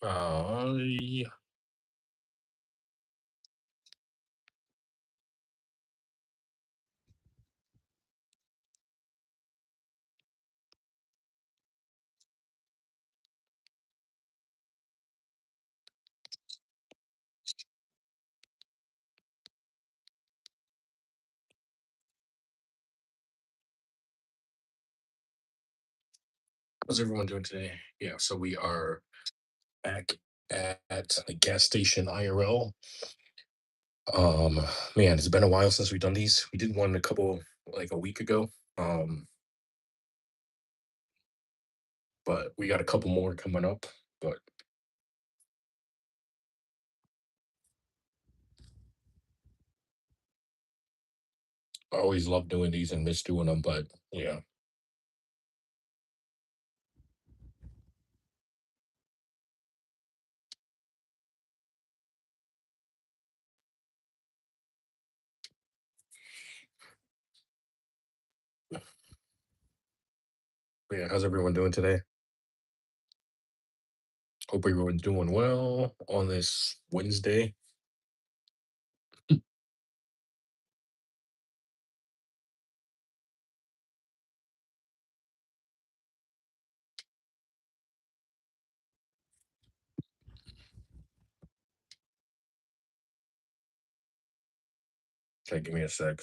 Yeah. How's everyone doing today? Yeah, so we are back at a gas station IRL. Um, Man, it's been a while since we've done these. We did one like a week ago. Um, but we got a couple more coming up. But I always love doing these and miss doing them. But yeah, yeah. How's everyone doing today? Hope everyone's doing well on this Wednesday. Okay, give me a sec.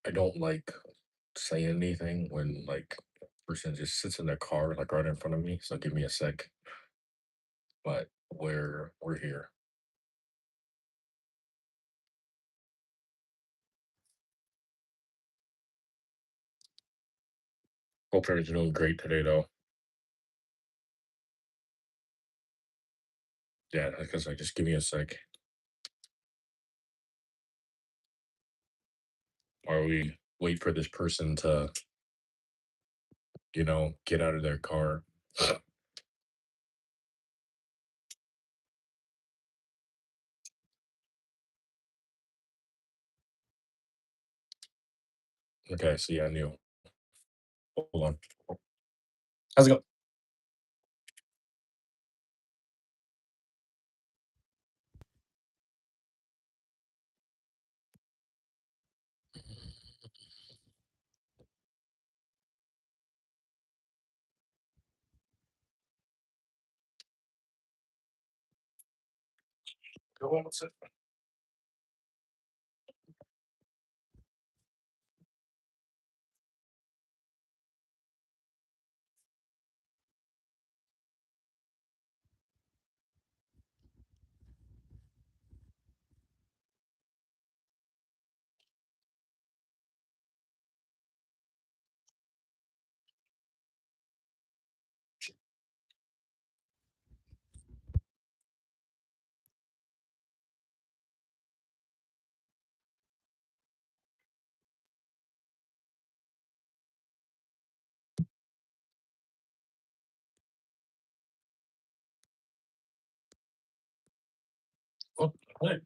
I don't like saying anything when like person just sits in their car like right in front of me. So give me a sec. But we're here. Hope everyone's doing great today, though. Yeah, because like, just give me a sec. While we wait for this person to, get out of their car. Okay, so yeah, Neil. Hold on. How's it going? Go on, what's it? Oh, hey.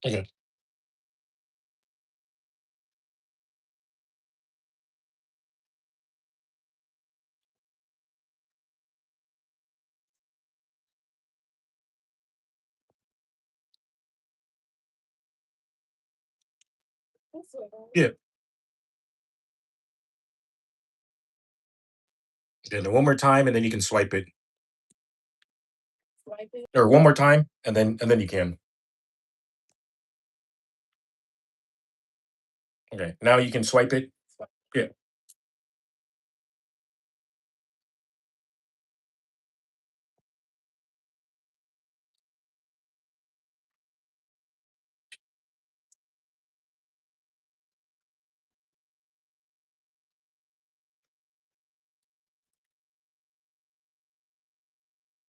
Okay. Yeah. Yeah. Then one more time, and then you can swipe it, or one more time, and then you can. Okay. Now you can swipe it. Yeah.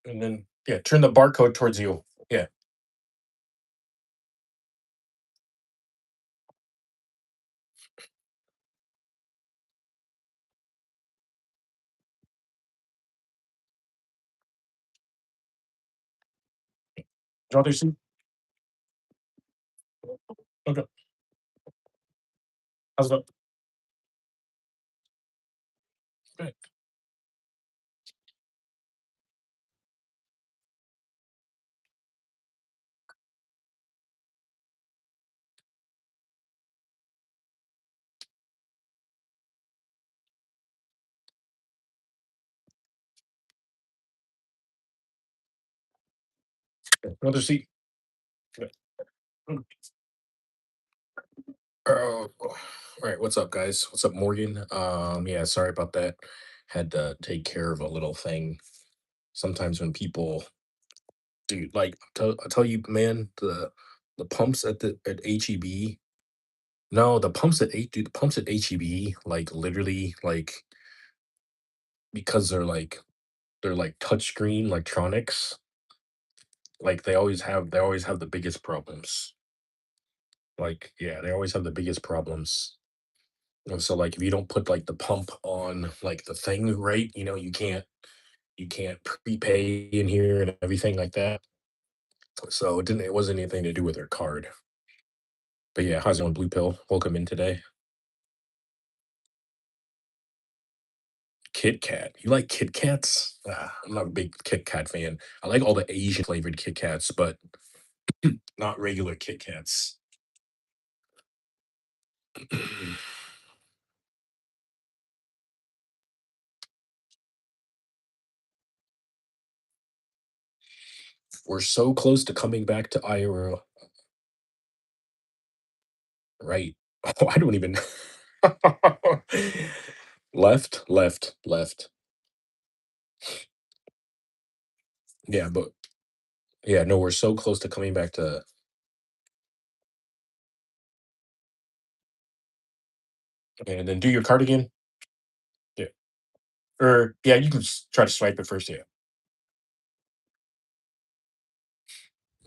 And then yeah, turn the barcode towards you. Yeah. Draw their seat. Okay. How's that? Okay. Another seat. Okay. Oh, all right. What's up, guys? What's up, Morgan? Yeah, sorry about that. Had to take care of a little thing. Sometimes when people, dude, like I tell you, man, the pumps at HEB. No, the pumps at H, dude, the pumps at HEB, like literally, like because they're like touchscreen electronics. Like they always have the biggest problems. Like yeah, they always have the biggest problems. And so like if you don't put like the pump on like the thing right, you can't prepay in here and everything like that. So it wasn't anything to do with her card. But yeah, how's it going, Blue Pill? Welcome in today. Kit Kat. You like Kit Kats? I'm not a big Kit Kat fan. I like all the Asian flavored Kit Kats, but not regular Kit Kats. We're so close to coming back to IRL. Right. Oh, I don't even. Left, left, left. Yeah, but yeah, no, we're so close to coming back to. Okay, and then do your card again. Yeah. Or yeah, you can try to swipe it first. Yeah.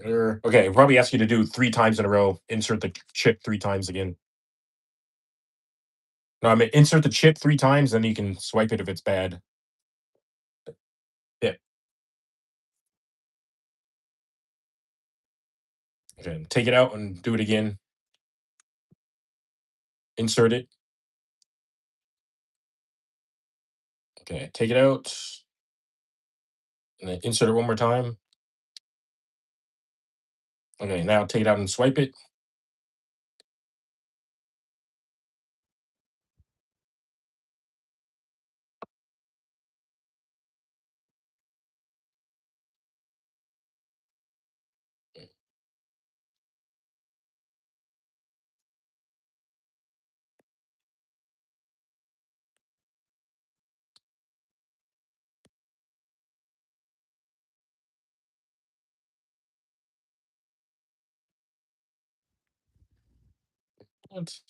Or okay, probably ask you to do 3 times in a row. Insert the chip 3 times again. No, I mean insert the chip 3 times, then you can swipe it if it's bad. Yeah. Okay. Take it out and do it again. Insert it. Okay. Take it out and then insert it one more time. Okay. Now take it out and swipe it. What?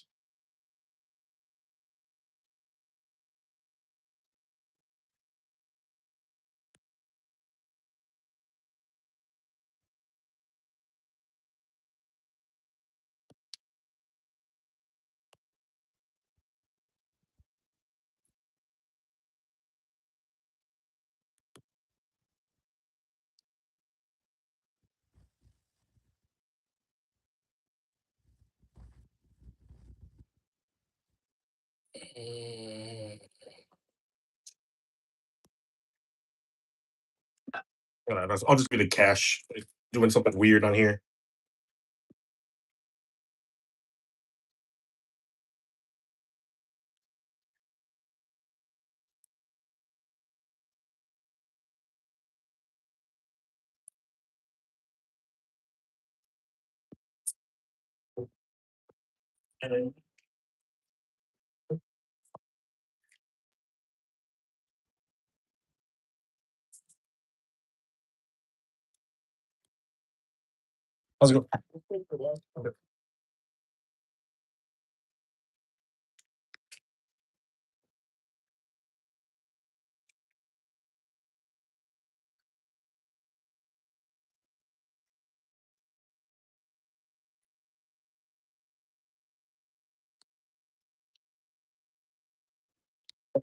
Mm, I'll just be the cash doing something weird on here. How's it going? The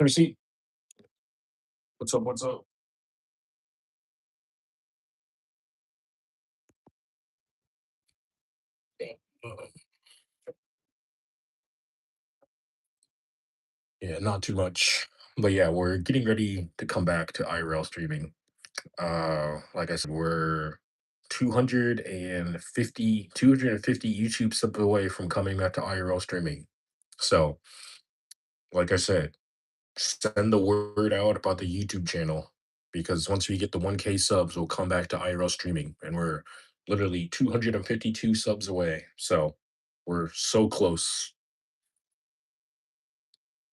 receipt. What's up? What's up? Uh, yeah, not too much. But yeah, we're getting ready to come back to IRL streaming. Like I said, we're 250 YouTube subs away from coming back to IRL streaming. So, like I said, send the word out about the YouTube channel because once we get the 1K subs, we'll come back to IRL streaming, and we're literally 252 subs away. So, we're so close.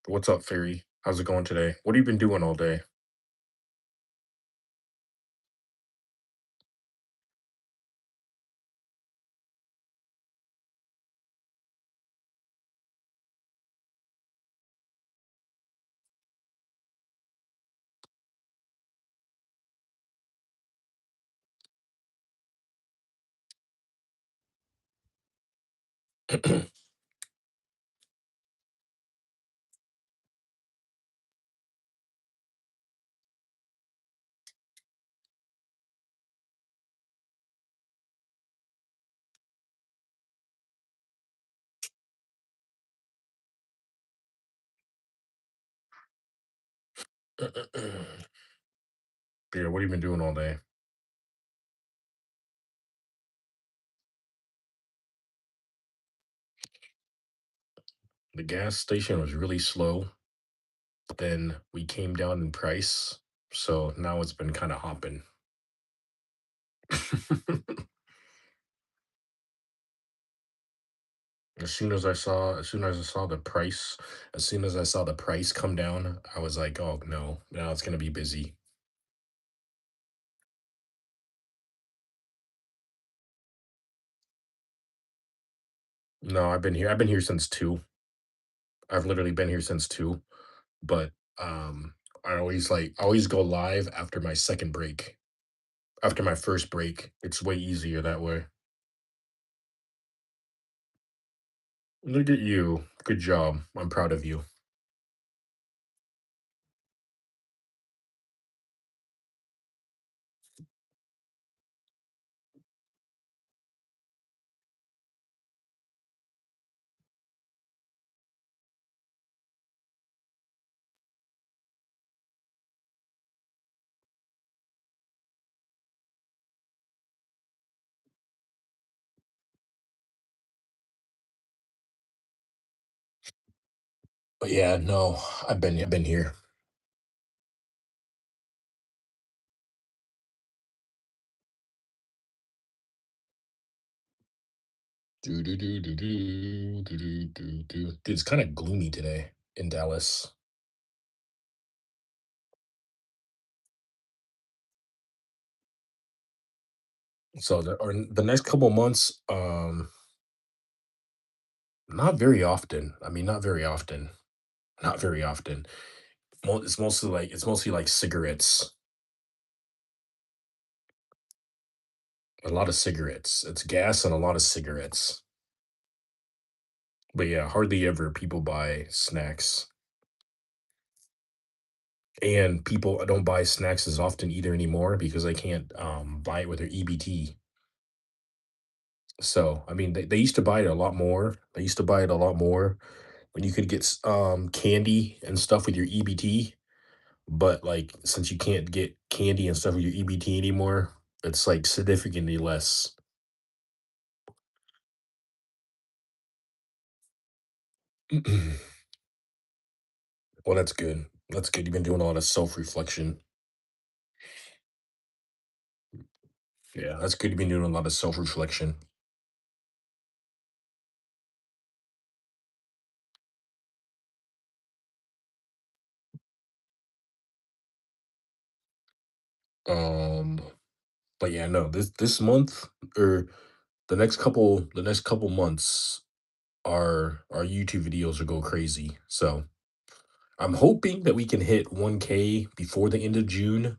What's up, Fairy? How's it going today? What have you been doing all day? Yeah, what have you been doing all day? The gas station was really slow. Then we came down in price. So now it's been kind of hopping. As soon as I saw the price come down, I was like, oh no, now it's gonna be busy. No, I've been here since two. I've literally been here since two. But I always go live after my second break. After my first break. It's way easier that way. Look at you. Good job. I'm proud of you. But yeah, no, I've been here. Do do do do do do do do do. Dude, it's kind of gloomy today in Dallas. So the next couple months, not very often. I mean, not very often. Not very often. It's mostly like cigarettes. A lot of cigarettes. It's gas and a lot of cigarettes. But yeah, hardly ever people buy snacks. And people don't buy snacks as often either anymore because they can't buy it with their EBT. So I mean they used to buy it a lot more. They used to buy it a lot more. when you could get candy and stuff with your EBT, but like since you can't get candy and stuff with your EBT anymore, it's like significantly less. Well, that's good. That's good. You've been doing a lot of self-reflection. Yeah, that's good. You've been doing a lot of self-reflection. Um, but yeah, no, this month or the next couple months, our YouTube videos will go crazy. So I'm hoping that we can hit 1K before the end of June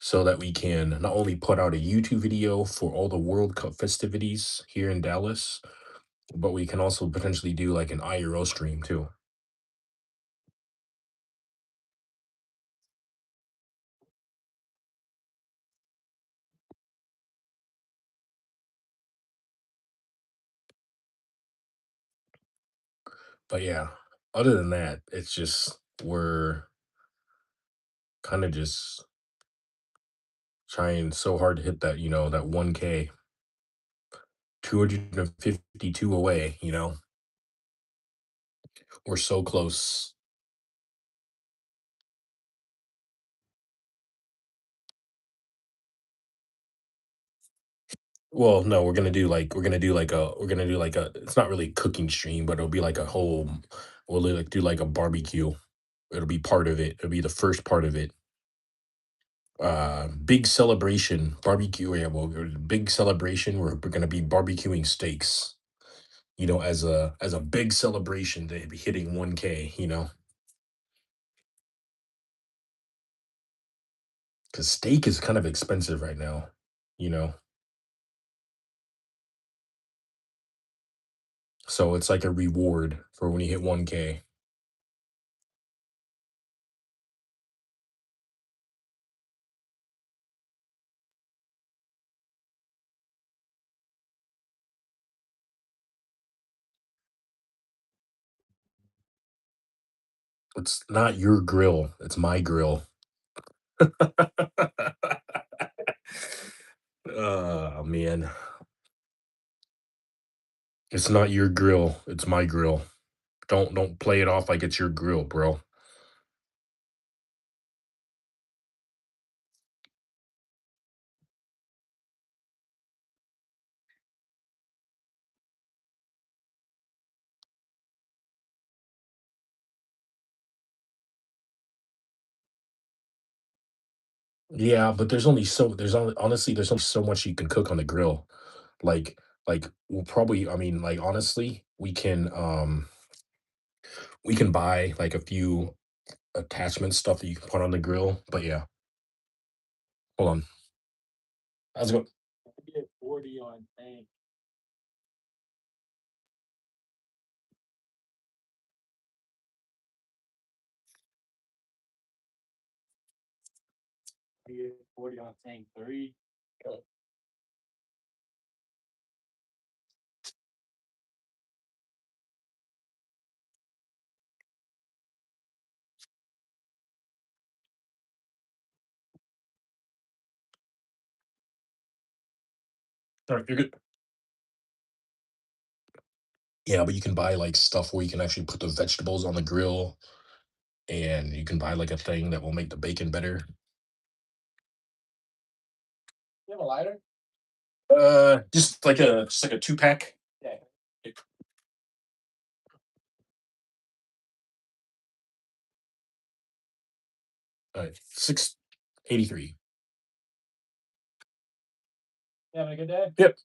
so that we can not only put out a YouTube video for all the World Cup festivities here in Dallas, but we can also potentially do like an IRL stream too. But yeah, other than that, it's just we're kind of just trying so hard to hit that, that 1K, 252 away, we're so close. Well, no, we're gonna do like a it's not really cooking stream, but it'll be like a whole we'll like do like a barbecue. It'll be part of it. It'll be the first part of it. Big celebration barbecue. Yeah, well, big celebration. We're gonna be barbecuing steaks. As a big celebration to be hitting 1K. Because steak is kind of expensive right now. You know, so it's like a reward for when you hit 1K. It's not your grill. It's my grill. Oh man, it's not your grill. It's my grill. Don't play it off like it's your grill, bro. Yeah, but there's only so much you can cook on the grill. Like we'll probably I mean, like honestly, we can buy like a few attachment stuff that you can put on the grill. But yeah, hold on. How's it go? Get 40 on tank. Get 40 on tank three. All right, you're good. Yeah, but you can buy like stuff where you can actually put the vegetables on the grill, and you can buy like a thing that will make the bacon better. You have a lighter? Just like a 2 pack. Yeah. All right, 683. You having a good day? Yep.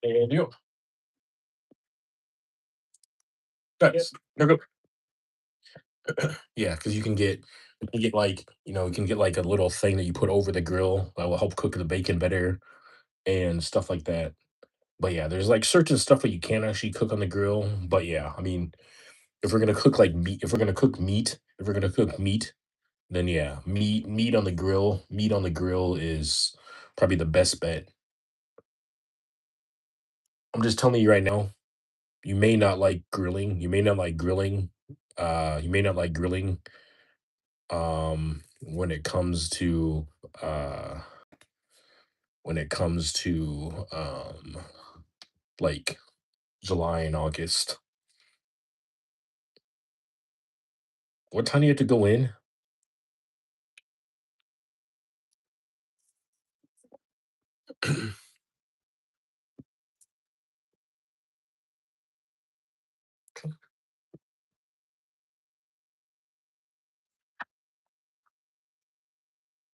And you. Nice. You're good. Yeah, because you can get like you can get like a little thing that you put over the grill that will help cook the bacon better and stuff like that. But yeah, there's like certain stuff that you can actually cook on the grill. But yeah, I mean, if we're gonna cook meat, Then yeah, meat on the grill. Meat on the grill is probably the best bet. I'm just telling you right now, you may not like grilling. You may not like grilling. You may not like grilling when it comes to uh like July and August. What time do you have to go in?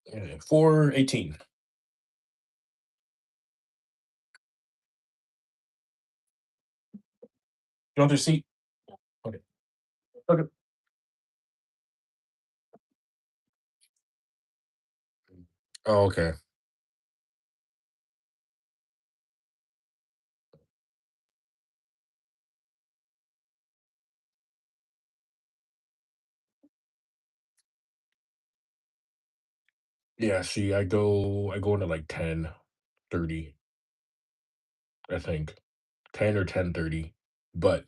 Yeah, 4:18. You want your seat? Okay. Okay. Oh, okay. Yeah, see, I go into like 10:30, I think. 10 or 10:30. But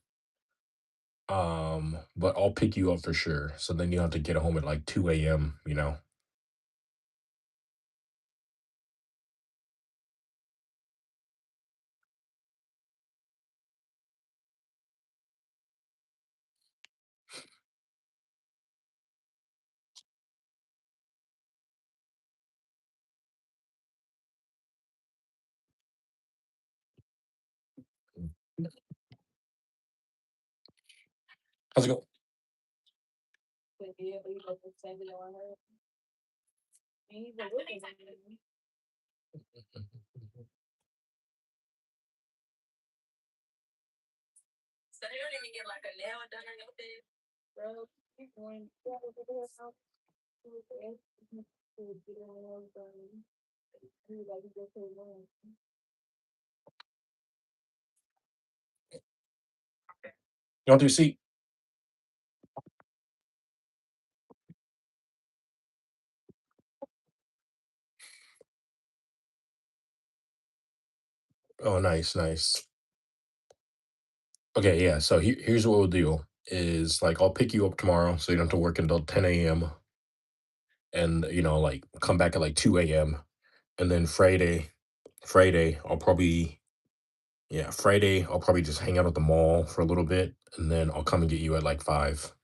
but I'll pick you up for sure. So then you have to get home at like 2 a.m., you know. How's it go? You want your seat? Oh, nice, nice. Okay, yeah. So here's what we'll do is like I'll pick you up tomorrow so you don't have to work until 10 a.m. and like come back at like 2 a.m. And then Friday, Friday, I'll probably just hang out at the mall for a little bit and then I'll come and get you at like 5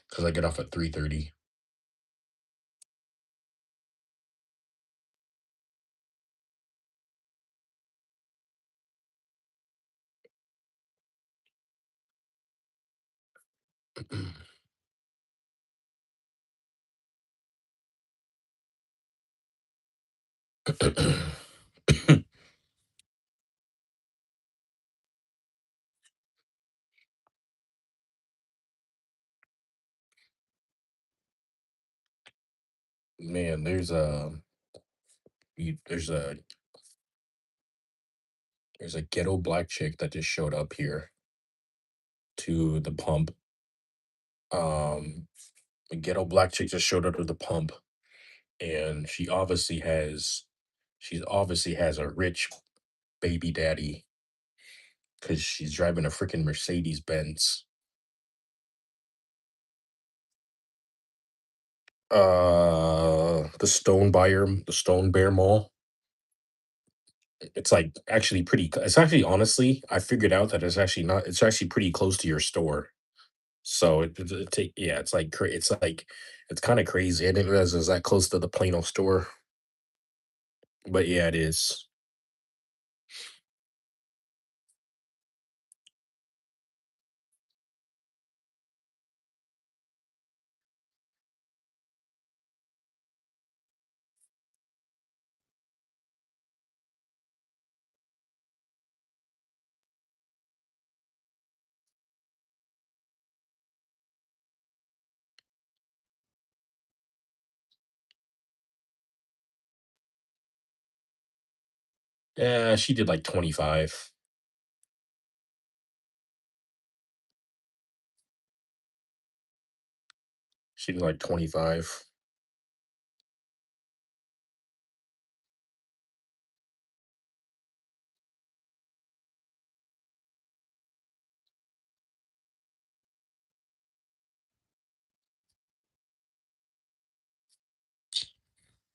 because I get off at 3:30. Man, you- there's a there's a ghetto black chick that just showed up here to the pump. Um, a ghetto black chick just showed up to the pump, and she obviously has a rich baby daddy because she's driving a freaking Mercedes Benz. The Stone Bear Mall. It's like actually it's actually honestly, I figured out that it's actually not. It's actually pretty close to your store. So yeah, it's kind of crazy. I didn't realize it was that close to the Plano store, but yeah, it is. Yeah, she did like 25. She did like 25.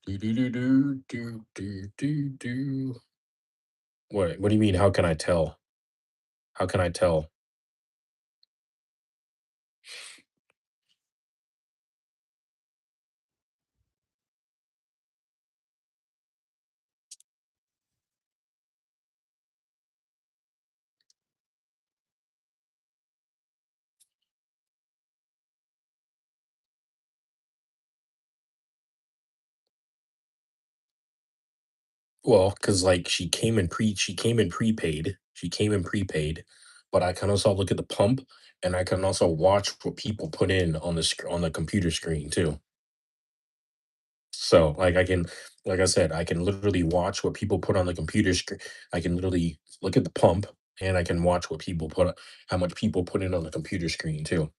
Do do do do do do do do. What do you mean? How can I tell? How can I tell? Well, because like she came in prepaid. She came in prepaid, but I can also look at the pump, and I can also watch what people put in on on the computer screen too. So, like, like I said, I can literally watch what people put on the computer screen. I can literally look at the pump, and I can watch what people how much people put in on the computer screen too.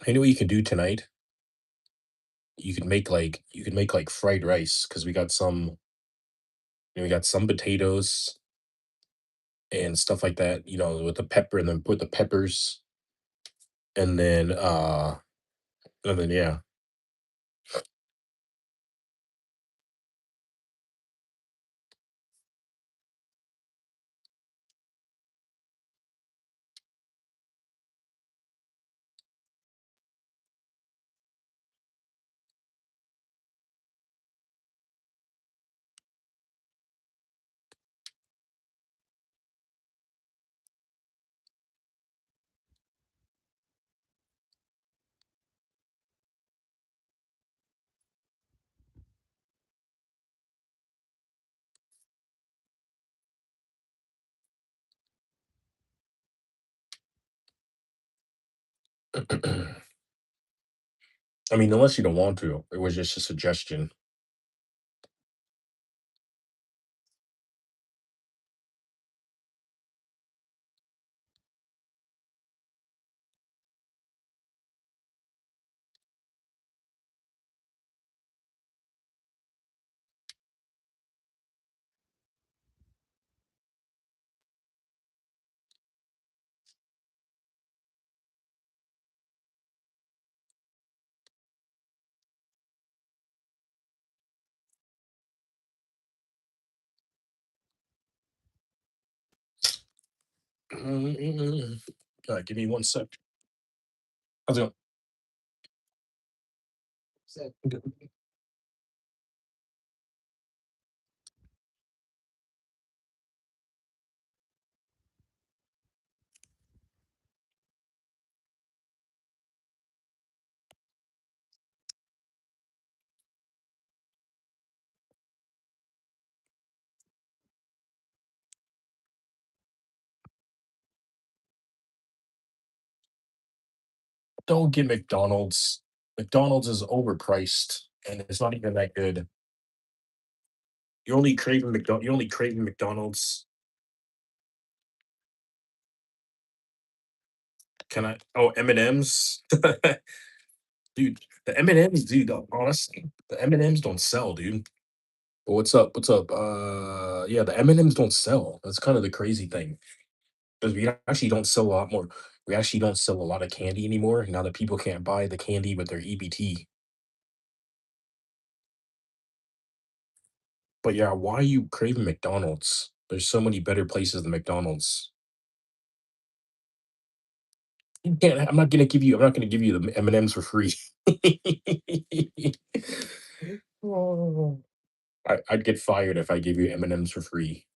I know what you can do tonight. You could make like fried rice because we got some potatoes and stuff like that. You know, with the pepper and then put the peppers and then yeah. I mean, unless you don't want to, it was just a suggestion. Give me one sec. How's it going? Don't get McDonald's. McDonald's is overpriced and it's not even that good. You only craving McDonald's. Can I oh M&M's? Dude, the M&M's, dude, honestly, the M&M's don't sell, dude. What's up? What's up? Yeah, the M&M's don't sell. That's kind of the crazy thing. Because we actually don't sell a lot more. We actually don't sell a lot of candy anymore now that people can't buy the candy with their EBT. But yeah, why are you craving McDonald's? There's so many better places than McDonald's. You can't, I'm not gonna give you the M&Ms for free. Oh. I'd get fired if I gave you M&Ms for free.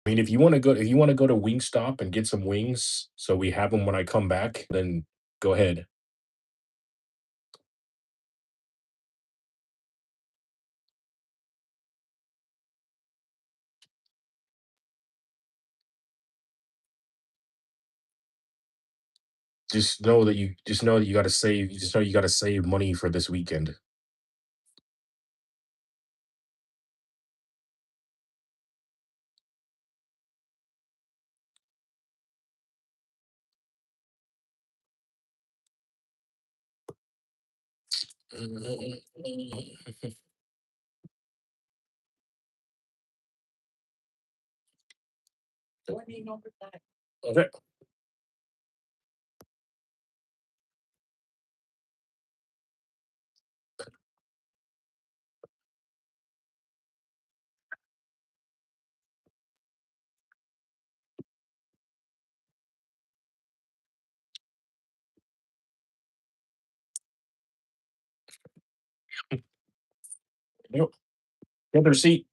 I mean, if you wanna go to Wingstop and get some wings, so we have them when I come back, then go ahead. Just know that you gotta save money for this weekend. Okay. Yep. Get their seat.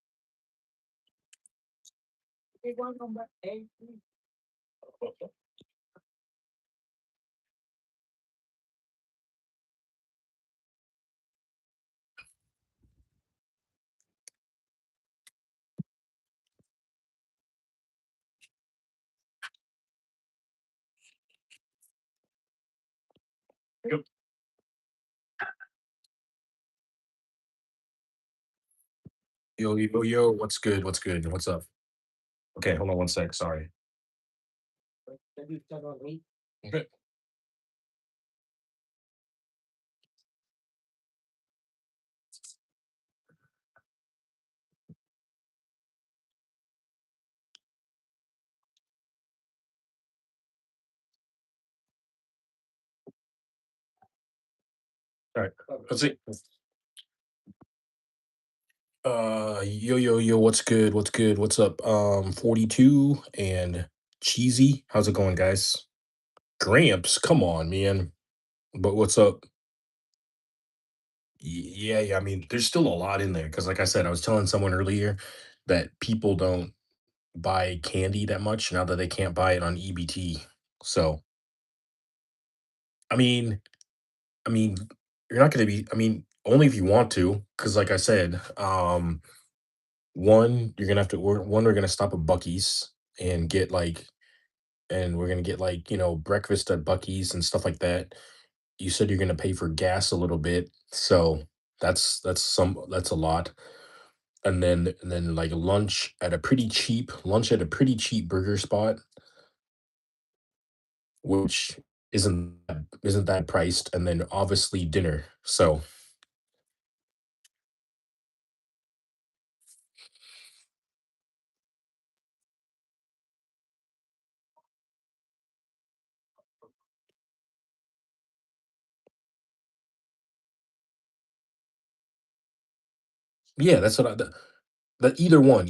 Yep. Yo, yo, yo, what's good? What's good? What's up? Okay, hold on one sec. Sorry. Okay. All right. Let's see. Yo, yo, yo, what's good? What's good? What's up? 42 and cheesy. How's it going, guys? Gramps, come on, man. But what's up? Yeah, yeah. I mean, there's still a lot in there because, like I said, I was telling someone earlier that people don't buy candy that much now that they can't buy it on EBT. So, I mean, I mean, you're not going to be. I mean, only if you want to, because, like I said, one, you're gonna have to. We're gonna stop at Bucky's and get like, and we're gonna get like breakfast at Bucky's and stuff like that. You said you're gonna pay for gas a little bit, so that's a lot. And then like lunch at a pretty cheap burger spot, which isn't that priced, and then obviously dinner. So yeah, that's what I. That either one,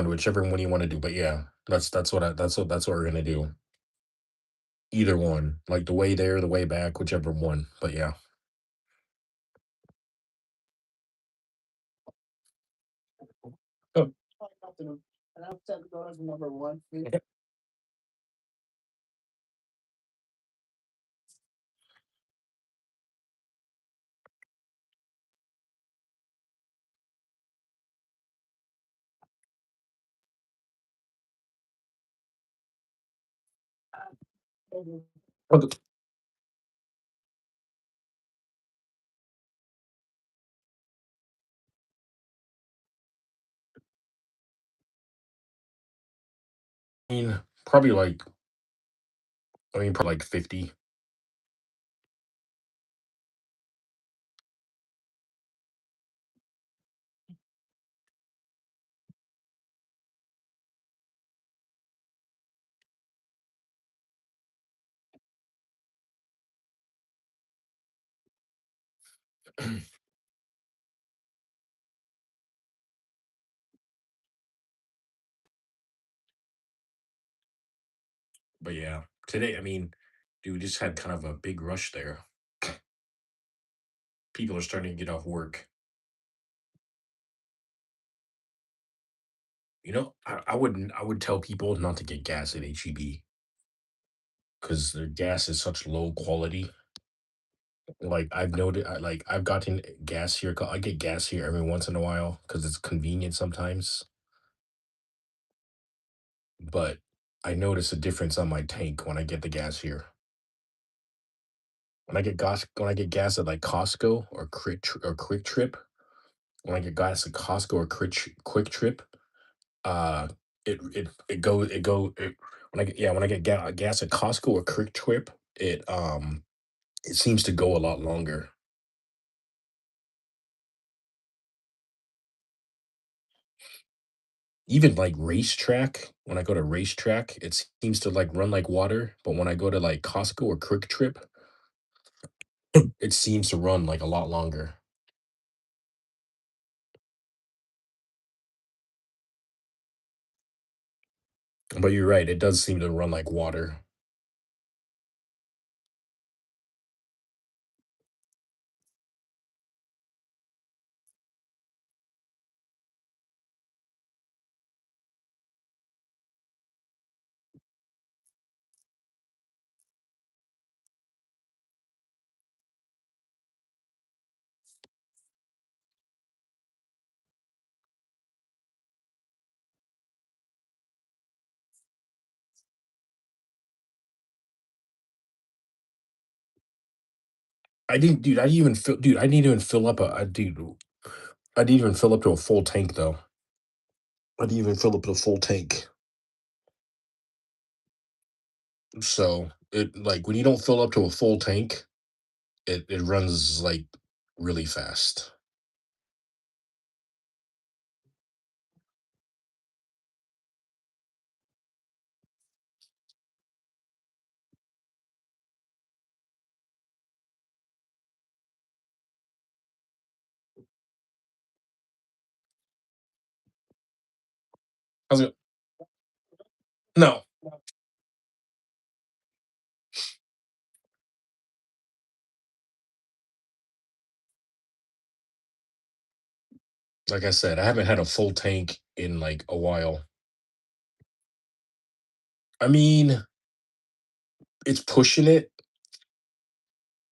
whichever one you want to do. But yeah, that's what we're gonna do. Either one, like the way there, the way back, whichever one. But yeah. Oh, okay. Okay. I mean, probably like probably like 50. But yeah, today, I mean, dude, we just had kind of a big rush there. People are starting to get off work. I would tell people not to get gas at HEB because their gas is such low quality. Like I've noted, like I've gotten gas here. I get gas here every once in a while because it's convenient sometimes. But I notice a difference on my tank when I get the gas here. When I get gas at like Costco or Quick Trip, when I get gas at Costco or Quick Trip, uh, when I get gas at Costco or Quick Trip, it seems to go a lot longer. Even like racetrack, when I go to racetrack, it seems to like run like water. But when I go to like Costco or Quick Trip, it seems to run like a lot longer. But you're right, it does seem to run like water. I didn't even fill up I didn't even fill up to a full tank though. I didn't even fill up to a full tank. So it like when you don't fill up to a full tank, it runs like really fast. I was like, no, like I said, I haven't had a full tank in like a while. I mean, it's pushing it.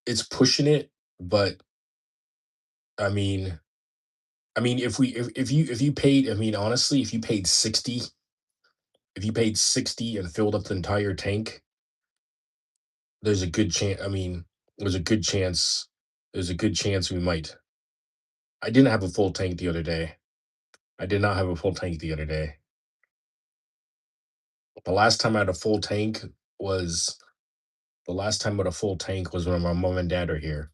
It's pushing it, but I mean, if you paid, I mean, honestly, if you paid 60 and filled up the entire tank, there's a good chance. I mean, there's a good chance. There's a good chance we might. I didn't have a full tank the other day. I did not have a full tank the other day. The last time I had a full tank was the last time with a full tank was when my mom and dad are here.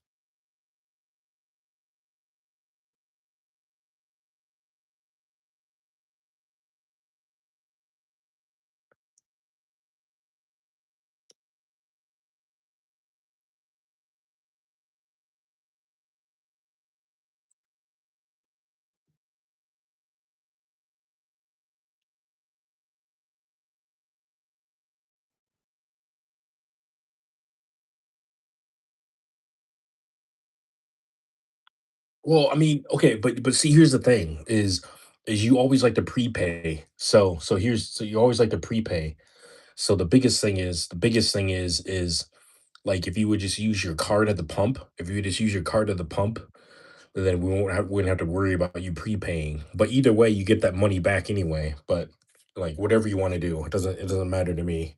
Well, I mean, okay, but see, here's the thing: is you always like to prepay. So you always like to prepay. So the biggest thing is like if you would just use your card at the pump. If you would just use your card at the pump, then wouldn't have to worry about you prepaying. But either way, you get that money back anyway. But like whatever you want to do, it doesn't matter to me.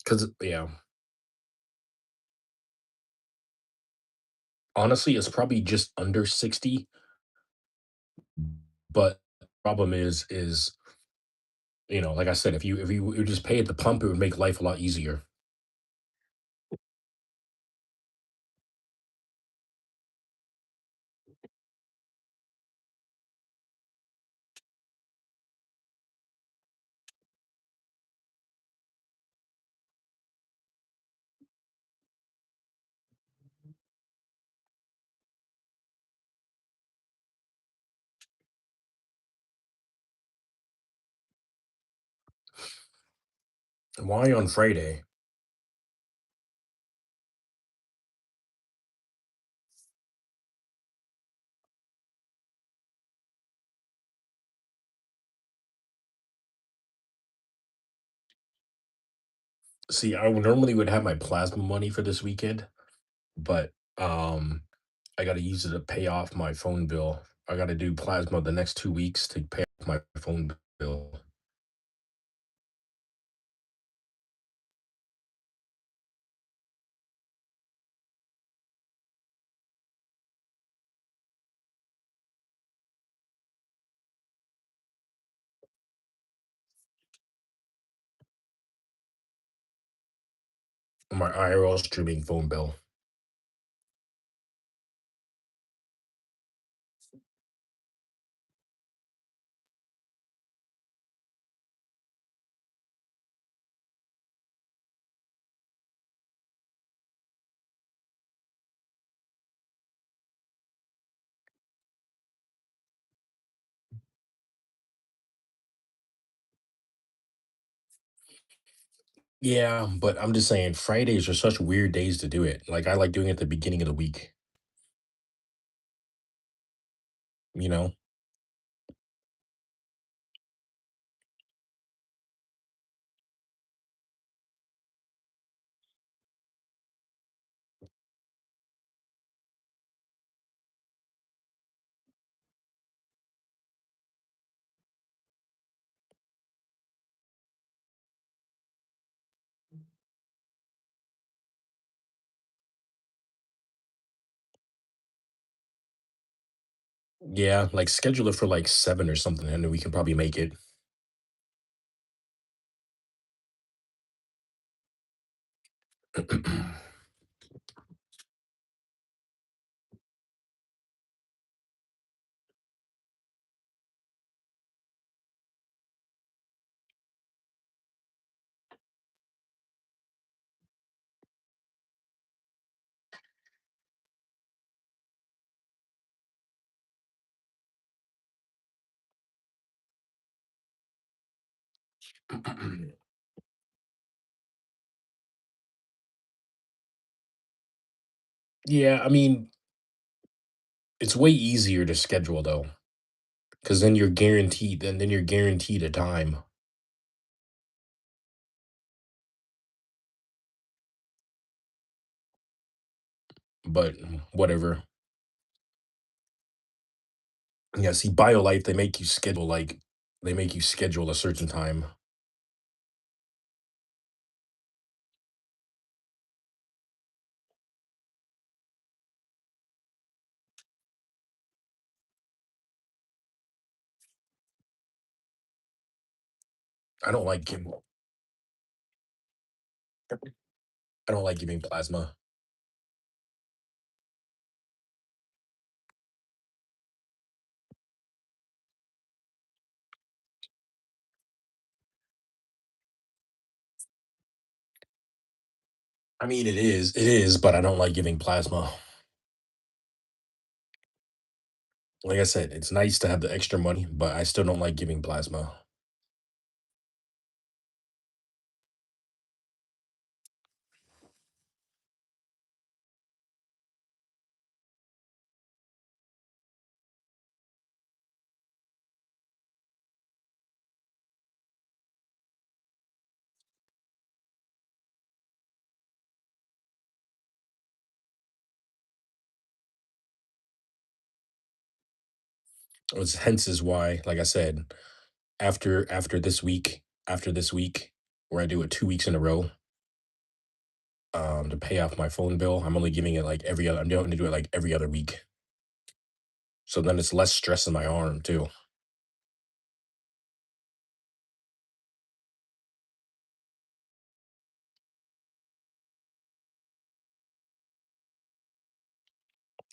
Because yeah, honestly, it's probably just under 60. But problem is like I said, if you would just pay at the pump, it would make life a lot easier. Why on Friday? See, I would normally would have my plasma money for this weekend, but I got to use it to pay off my phone bill. I got to do plasma the next 2 weeks to pay off my phone bill. My IRL streaming phone bill. Yeah, but I'm just saying Fridays are such weird days to do it. Like I like doing it at the beginning of the week, you know? Yeah, like schedule it for like 7 or something, and then we can probably make it. Yeah, I mean, it's way easier to schedule though, because then you're guaranteed a time. But whatever. Yeah, see, BioLife, they make you schedule a certain time. I don't like giving I don't like giving plasma. I mean, it is, but I don't like giving plasma. Like I said, it's nice to have the extra money, but I still don't like giving plasma. It's hence is why, like I said, after this week, where I do it 2 weeks in a row, to pay off my phone bill, I'm only giving it like every other. I'm going to do it like every other week, so then it's less stress in my arm too.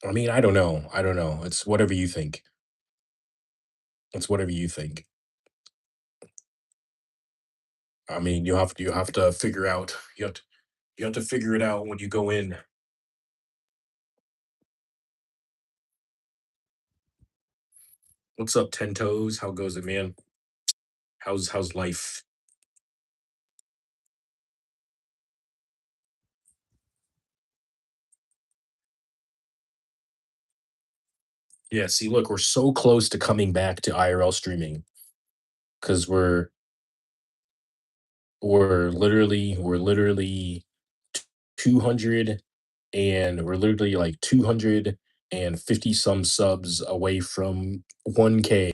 I mean, I don't know. I don't know. It's whatever you think. It's whatever you think. I mean, you have to figure out. You have to figure it out when you go in. What's up, Ten Toes? How goes it, man? How's life? Yeah. See, look, we're so close to coming back to IRL streaming because we're literally 200 and we're literally like 250 some subs away from 1K.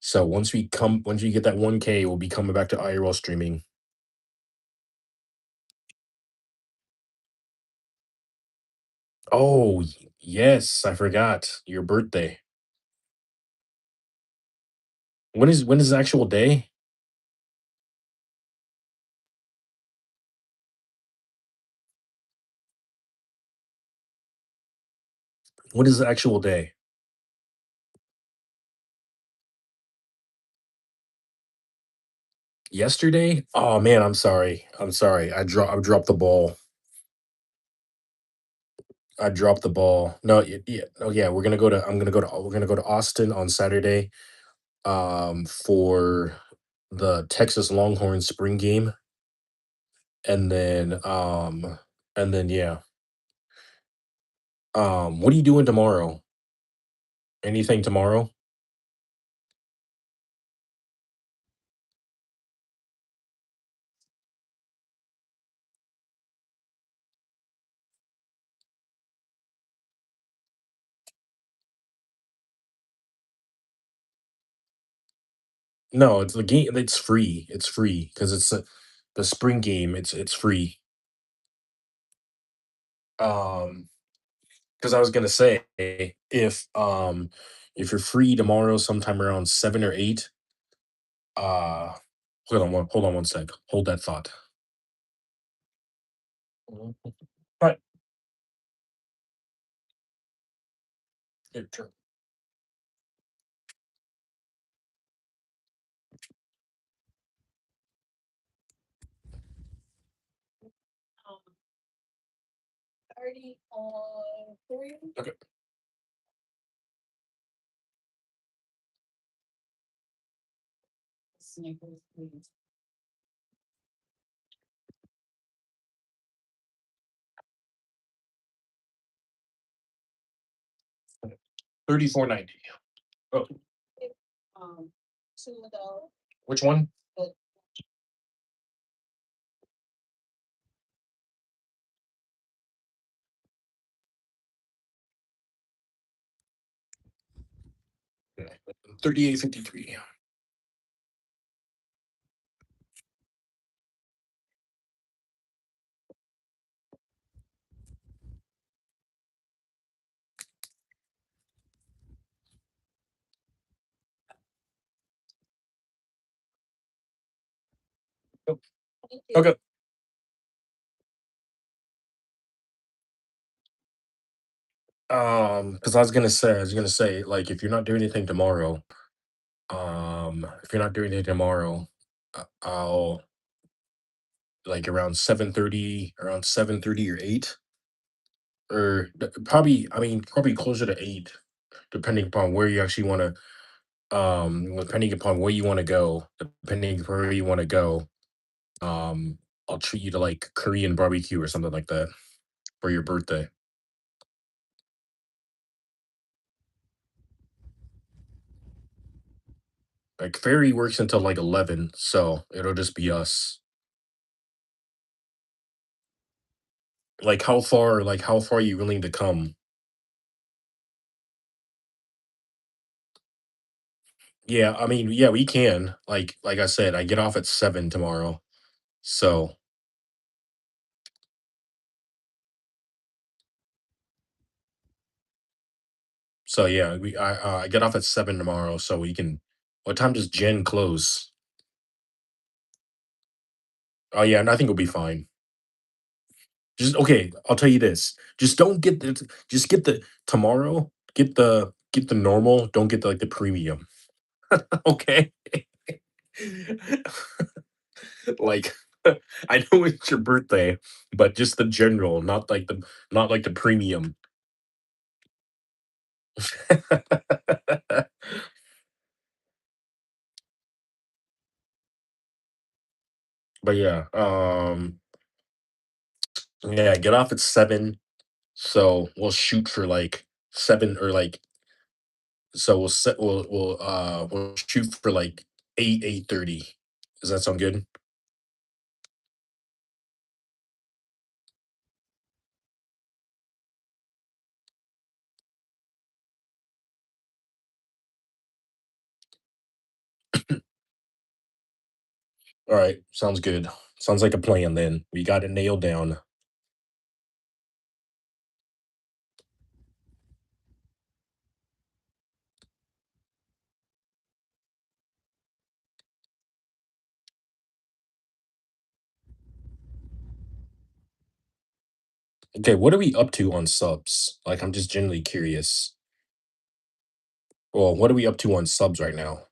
So once we get that 1K, we'll be coming back to IRL streaming. Oh, yes, I forgot. Your birthday. When is the actual day? What is the actual day? Yesterday? Oh man, I'm sorry. I'm sorry. I dropped the ball. I dropped the ball. No, yeah, oh yeah, we're gonna go to Austin on Saturday for the Texas Longhorns spring game, and then yeah. What are you doing tomorrow? Anything tomorrow? No, it's the game. It's free. It's free because it's the spring game. It's free. Um, because I was gonna say if you're free tomorrow, sometime around 7 or 8. Uh, hold on one sec. Hold that thought. Mhm. Right. Your turn. 30 on 3. Okay. 34.90. Oh, which one? 38.53. Oh, okay. Because I was gonna say, like, if you're not doing anything tomorrow, if you're not doing anything tomorrow, I'll like around 7:30 or 8, or probably, I mean, probably closer to 8, depending upon where you actually want to, depending upon where you want to go, depending where you want to go, um, I'll treat you to like Korean barbecue or something like that for your birthday. Like ferry works until like 11, so it'll just be us. Like how far are you willing to come? Yeah, I mean, yeah, we can. Like I said, I get off at 7 tomorrow. So so yeah, I get off at 7 tomorrow, so we can. What time does Jen close? Oh yeah, and I think we'll be fine. Just okay, I'll tell you this. Just don't get the just get the tomorrow, get the normal, don't get the, like the premium. Okay? Like I know it's your birthday, but just the general, not like the premium. But yeah, yeah, get off at 7. So we'll shoot for like 7 or like so we'll shoot for like 8:30. Does that sound good? All right, sounds good. Sounds like a plan then. We got it nailed down. Okay, what are we up to on subs? Like, I'm just genuinely curious. Well, what are we up to on subs right now?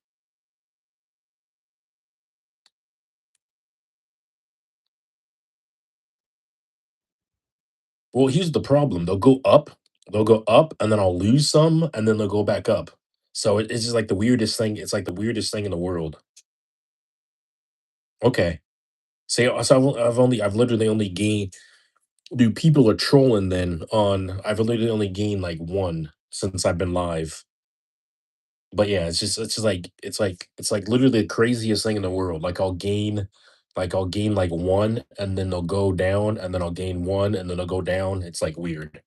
Well, here's the problem. They'll go up, and then I'll lose some, and then they'll go back up. So it's just like the weirdest thing. It's like the weirdest thing in the world. Okay. I've literally only gained. Dude, people are trolling then on. I've literally only gained like one since I've been live. But yeah, it's like literally the craziest thing in the world. Like I'll gain like one, and then they'll go down, and then I'll gain one, and then they'll go down. It's like weird.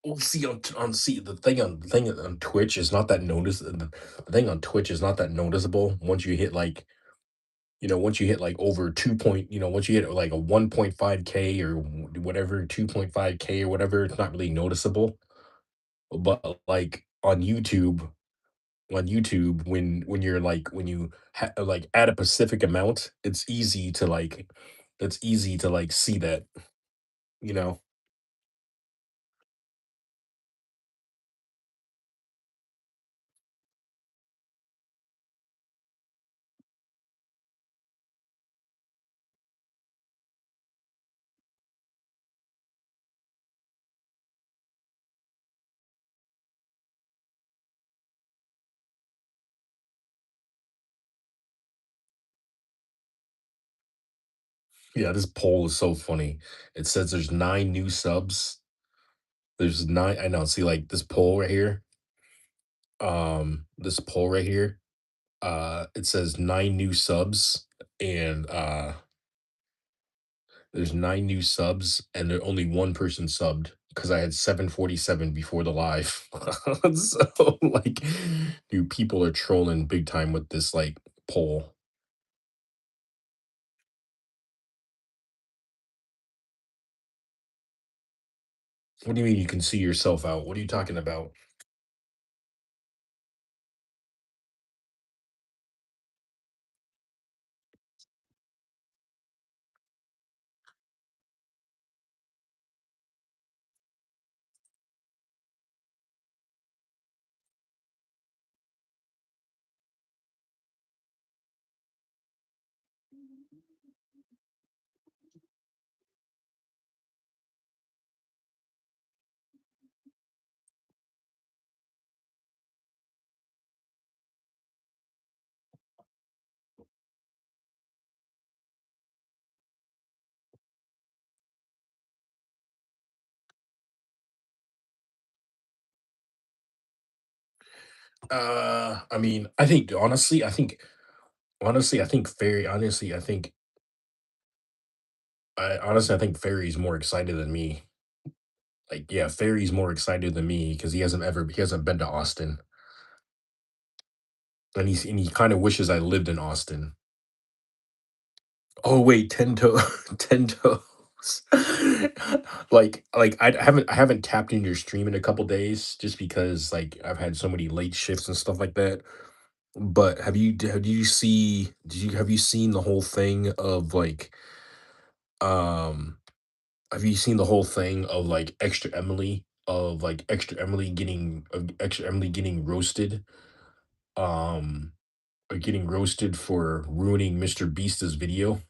Well, see on see the thing on Twitch is not that the thing on Twitch is not that noticeable once you hit like once you hit like over 2 point once you hit like a 1.5K or whatever 2.5K or whatever, it's not really noticeable. But like on YouTube when you're like when you like add a specific amount, it's easy to like see that, you know. Yeah, this poll is so funny. It says there's 9 new subs. There's 9. I know, see, like, this poll right here, it says 9 new subs, and, there's 9 new subs, and there only 1 person subbed because I had 747 before the live. So, like, dude, people are trolling big time with this, like, poll. What do you mean you can see yourself out? What are you talking about? I mean, I think honestly, I think Fairy honestly, I think Fairy's more excited than me. Like, yeah, Fairy's more excited than me because he hasn't been to Austin, and he kind of wishes I lived in Austin. Oh wait, 10 toes. I haven't tapped into your stream in a couple days just because like I've had so many late shifts and stuff like that. But have you seen the whole thing of like um have you seen the whole thing of like extra Emily getting roasted? Um getting roasted for ruining Mr. Beast's video.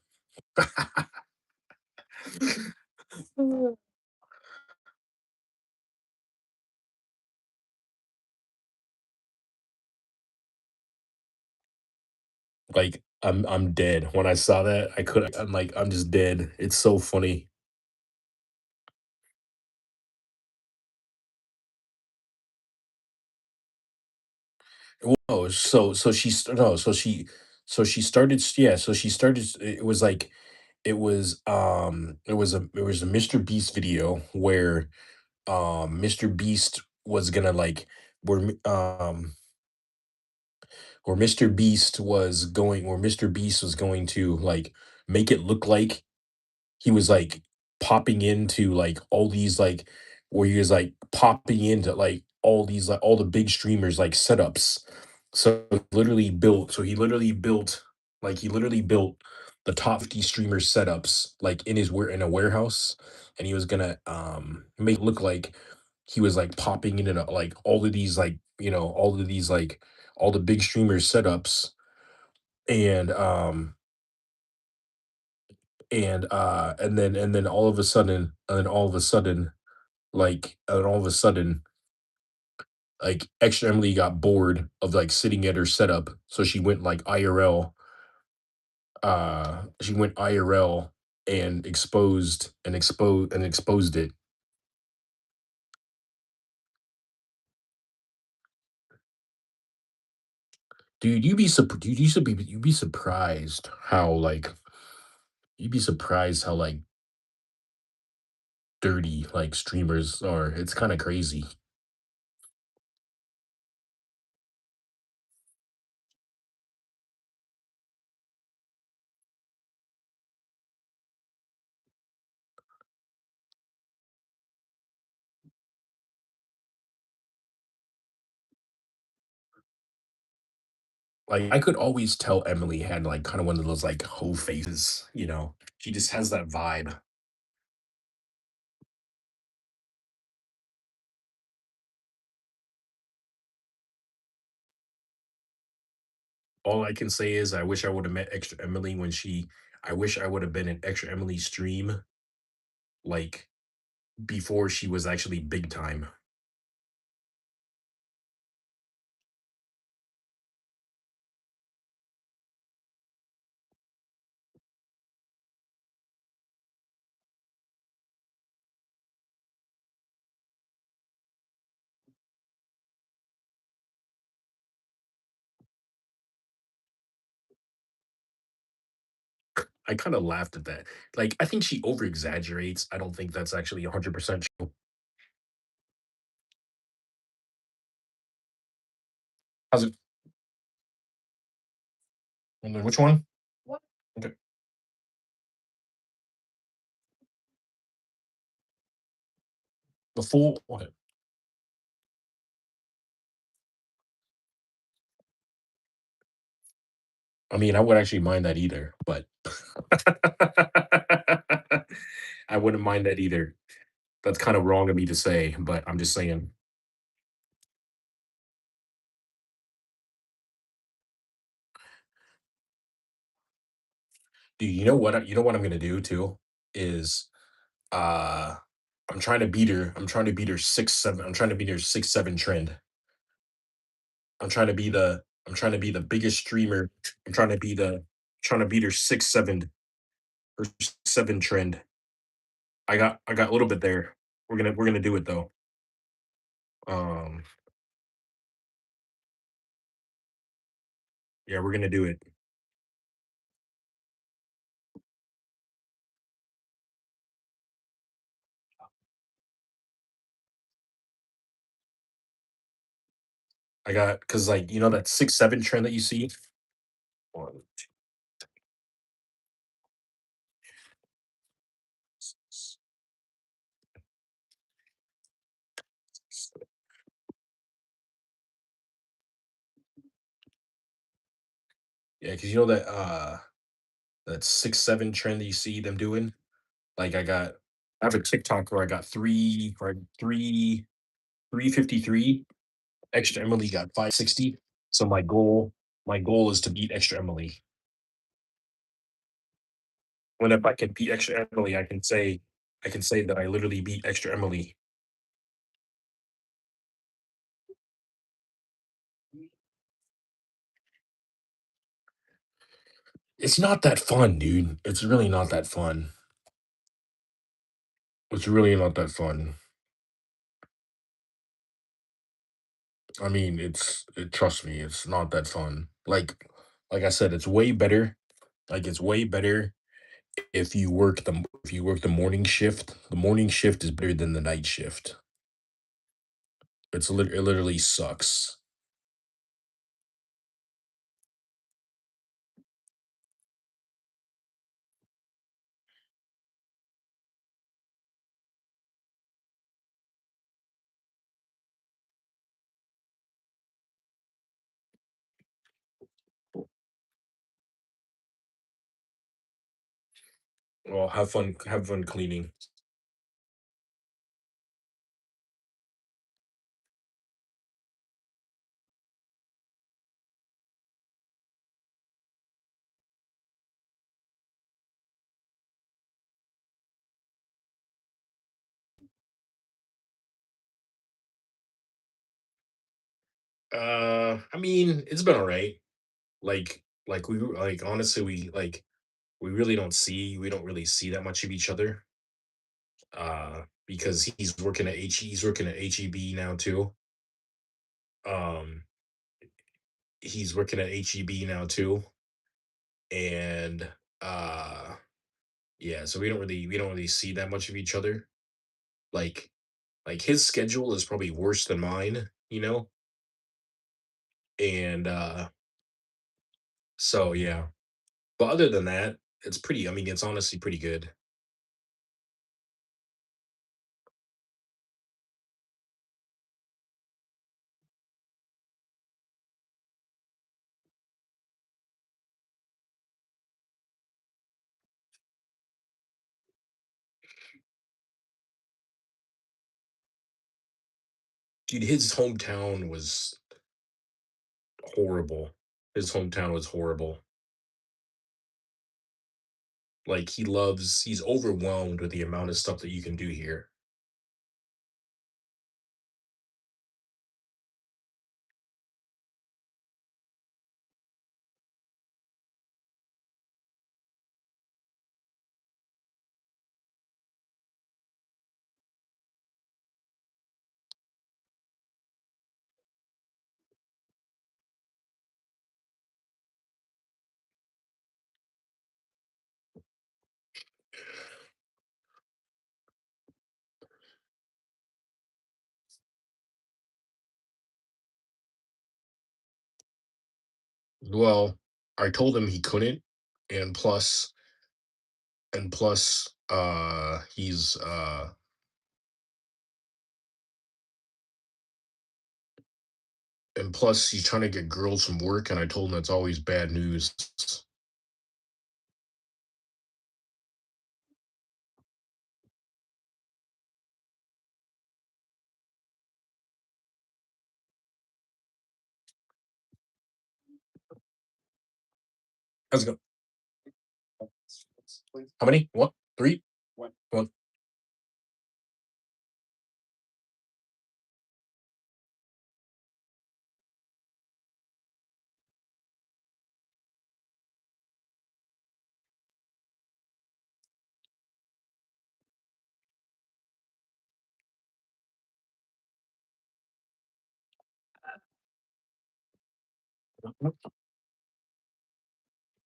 Like I'm dead. When I saw that, I'm like I'm just dead. It's so funny. Oh, so she st- no, so she started yeah, so she started it was like it was a Mr. Beast video where Mr. Beast was gonna like where where Mr. Beast was going to like make it look like he was like popping into like all these like where he was like popping into like all these like all the big streamers like setups. So he literally built the top 50 streamer setups like in a warehouse, and he was gonna make it look like he was like popping into like all of these like all of these like all the big streamers setups, and and then all of a sudden and all of a sudden like extra Emily got bored of like sitting at her setup, so she went like IRL. She went IRL and exposed it. Dude, you'd be surprised how like you'd be surprised how like dirty like streamers are. It's kind of crazy. Like I could always tell Emily had like kind of one of those like hoe faces, you know. She just has that vibe. All I can say is I wish I would have met extra Emily when she I wish I would have been in extra Emily's stream like before she was actually big time. I kind of laughed at that. Like I think she over exaggerates. I don't think that's actually 100% true. How's it? And then which one? Okay. The full okay. I mean, I would actually mind that either, but I wouldn't mind that either. That's kind of wrong of me to say, but I'm just saying. Dude, you know what I'm gonna do too is uh I'm trying to beat her 6'7". I'm trying to beat her 6'7" trend. I'm trying to be the biggest streamer. I'm trying to be the trying to beat her 7 trend. I got a little bit there. We're gonna do it though. Um yeah, we're gonna do it. I got because like you know that 6'7" trend that you see? One, two, yeah, because you know that that 6'7" trend that you see them doing? Like I have a TikTok where I got 353. Extra Emily got 560. So my goal is to beat Extra Emily. When if I can beat Extra Emily, I can say that I literally beat Extra Emily. It's not that fun, dude. It's really not that fun. It's really not that fun. I mean, trust me, it's not that fun. Like I said, it's way better. Like it's way better if you work the morning shift. The morning shift is better than the night shift. It literally sucks. Well, have fun cleaning. I mean, it's been all right. Honestly, we don't really see that much of each other. Because he's working at HEB now too. Um, he's working at HEB now too, and uh, yeah, so we don't really see that much of each other. Like his schedule is probably worse than mine, you know, and so yeah. But other than that, it's pretty. I mean, it's honestly pretty good. Dude, his hometown was horrible. His hometown was horrible. Like he's overwhelmed with the amount of stuff that you can do here. Well, I told him he couldn't, and plus, he's trying to get girls from work, and I told him that's always bad news. How's it go? How many? What? Three? One.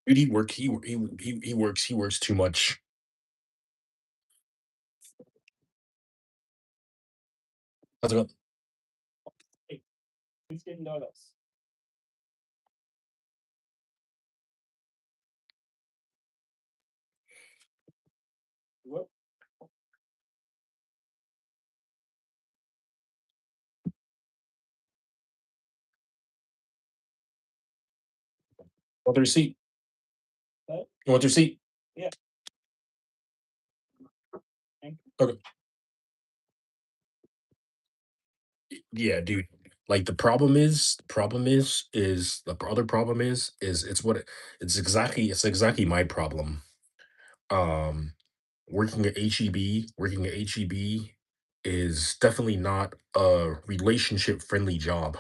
Dude, he works too much. How's it go? Want the receipt? You want the receipt? Okay. Yeah, dude. Like the other problem is it's exactly my problem. Um, working at HEB is definitely not a relationship friendly job,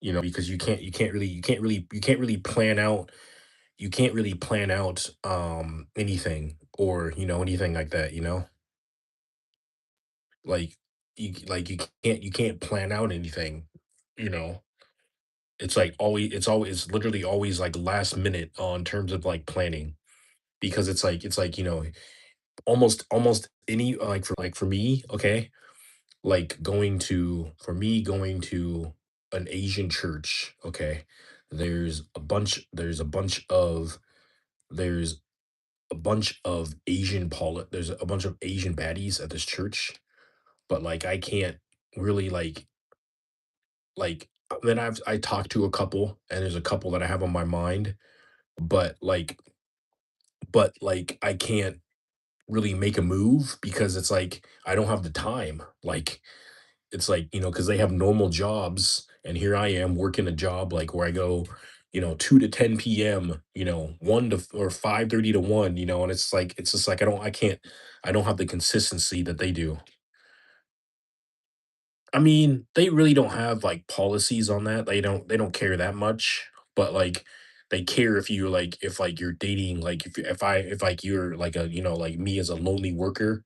because you can't really plan out anything, or anything like that, like you can't plan out anything, you know. It's literally always like last minute on terms of like planning, because almost any, like for me, okay, like going to for me going to an Asian church, okay? There's a bunch of there's a bunch of Asian baddies at this church, but like I can't really then I talked to a couple and there's a couple that I have on my mind, but like I can't really make a move because it's like I don't have the time. Like it's like, because they have normal jobs and here I am working a job like where I go, 2 to 10 p.m., 1 to or 5:30 to 1, and it's just like I don't have the consistency that they do. I mean, they really don't have like policies on that. They don't care that much, but like they care if like you're dating like if like you're like like me as a lonely worker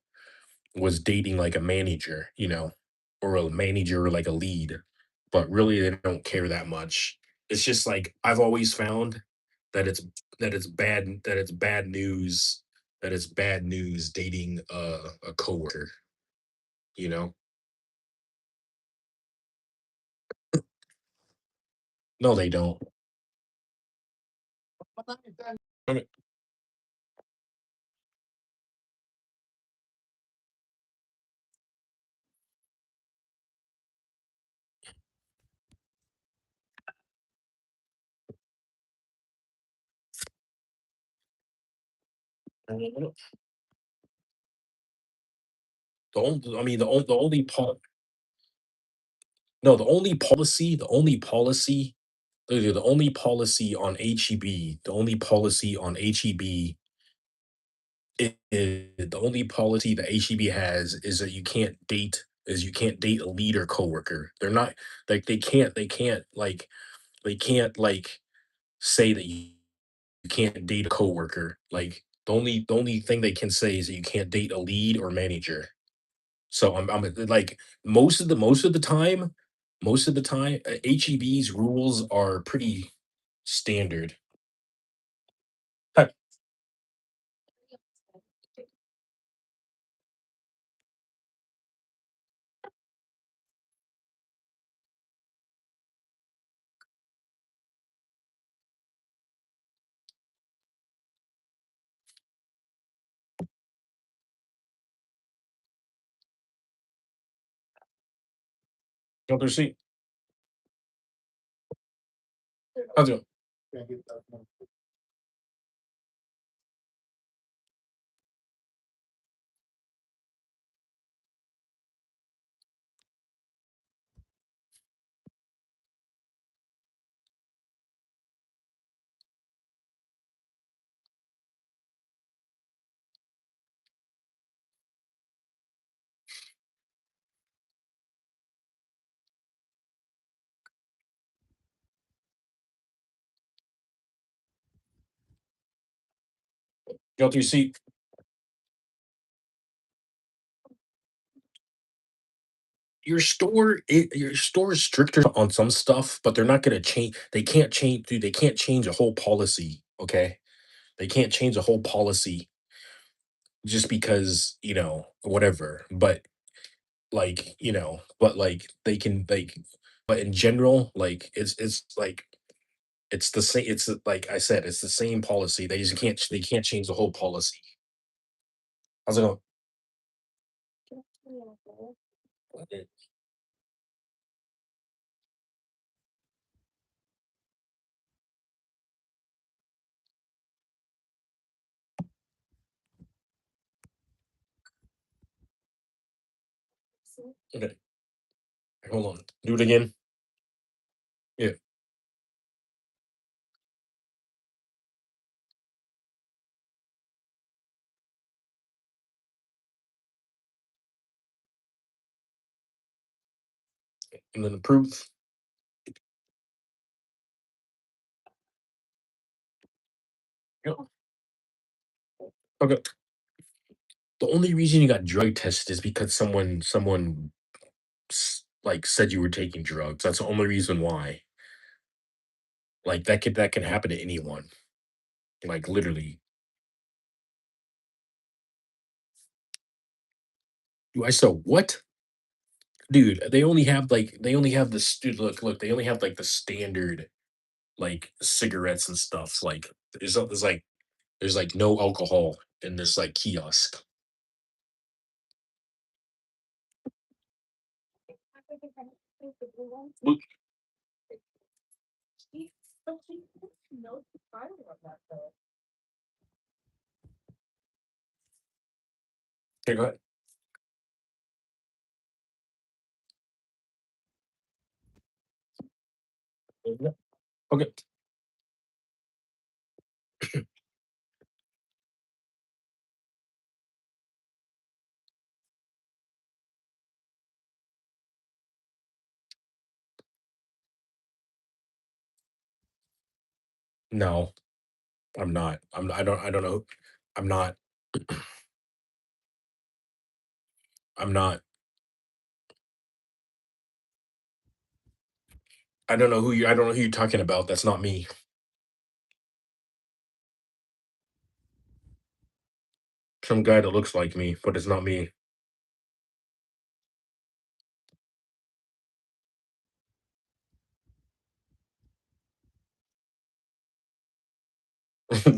was dating like a manager, or a manager or like a lead, but really they don't care that much. It's just like I've always found that it's bad news dating a coworker, you know? No, they don't. Okay. The only, I mean, the only no, the only policy on HEB, the only policy that HEB has is that you can't date a lead or coworker. They're not like they can't like say that you can't date a coworker. Like the only thing they can say is that you can't date a lead or manager. So I'm like most of the time, HEB's rules are pretty standard. Go to see. How's it go to your seat. Your store is stricter on some stuff, but they're not gonna change. They can't change, dude. They can't change a whole policy. Okay, they can't change a whole policy just because whatever. But like they can but in general, like it's like it's the same. Like I said, it's the same policy. They can't change the whole policy. How's it going? Okay, okay, hold on. Do it again. Yeah, and then approve. Yeah. Okay. The only reason you got drug tested is because someone like said you were taking drugs. That's the only reason why. Like that can happen to anyone. Like literally. Do I still what? Dude, they only have this dude, look, they only have, like, the standard, like, cigarettes and stuff, like, there's, like, no alcohol in this, like, kiosk. Look, here, go ahead. Okay. No, I'm not. I don't know. I'm not. I'm not. I don't know who you're talking about, that's not me. Some guy that looks like me, but it's not me.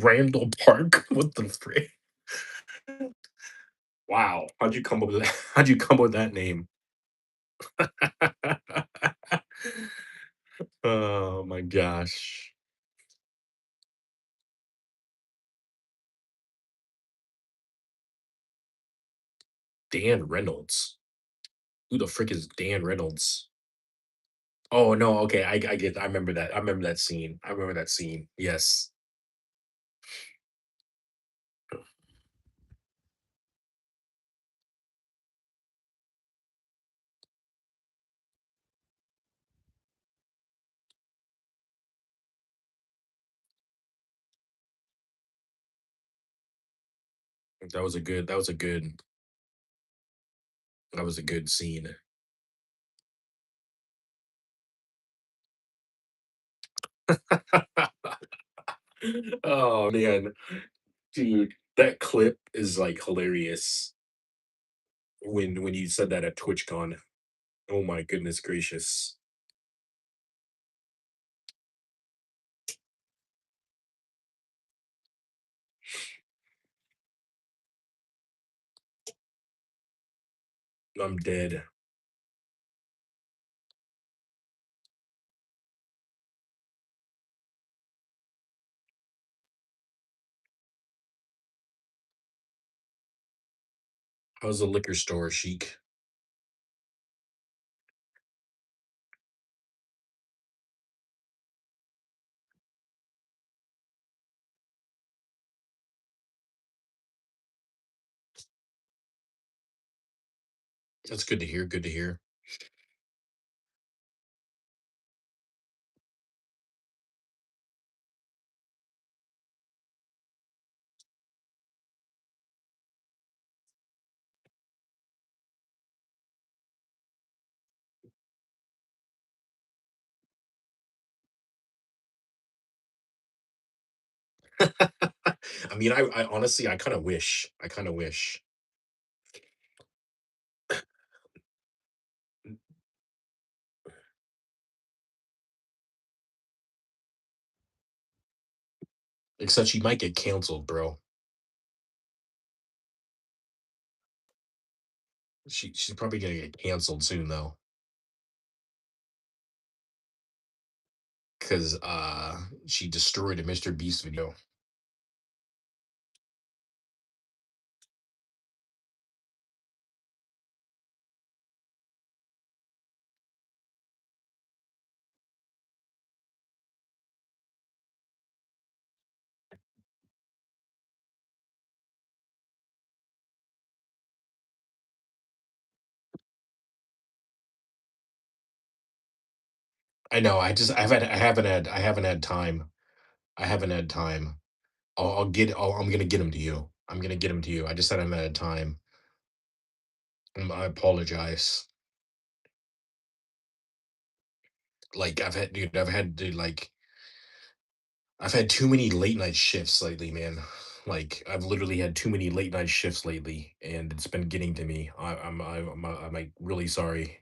Randall Park? What the frick? Wow, how'd you come up with that? How'd you come up with that name? Oh my gosh. Dan Reynolds? Who the frick is Dan Reynolds? Oh, no, okay, I get I remember that scene. I remember that scene, yes. That was a good scene. Oh, man. Dude, that clip is, like, hilarious when you said that at TwitchCon. Oh my goodness gracious. I'm dead. How's the liquor store, chic? That's good to hear, good to hear. I mean, I honestly, I kinda wish. Except she might get canceled, bro. She's probably gonna get canceled soon though, 'cause, she destroyed a Mr. Beast video. I know, I haven't had time. I haven't had time. I'm gonna get him to you. I'm gonna get him to you. I just haven't had time. I apologize. Like, I've had too many late night shifts lately, man. Like, I've literally had too many late night shifts lately, and it's been getting to me. I'm like, really sorry.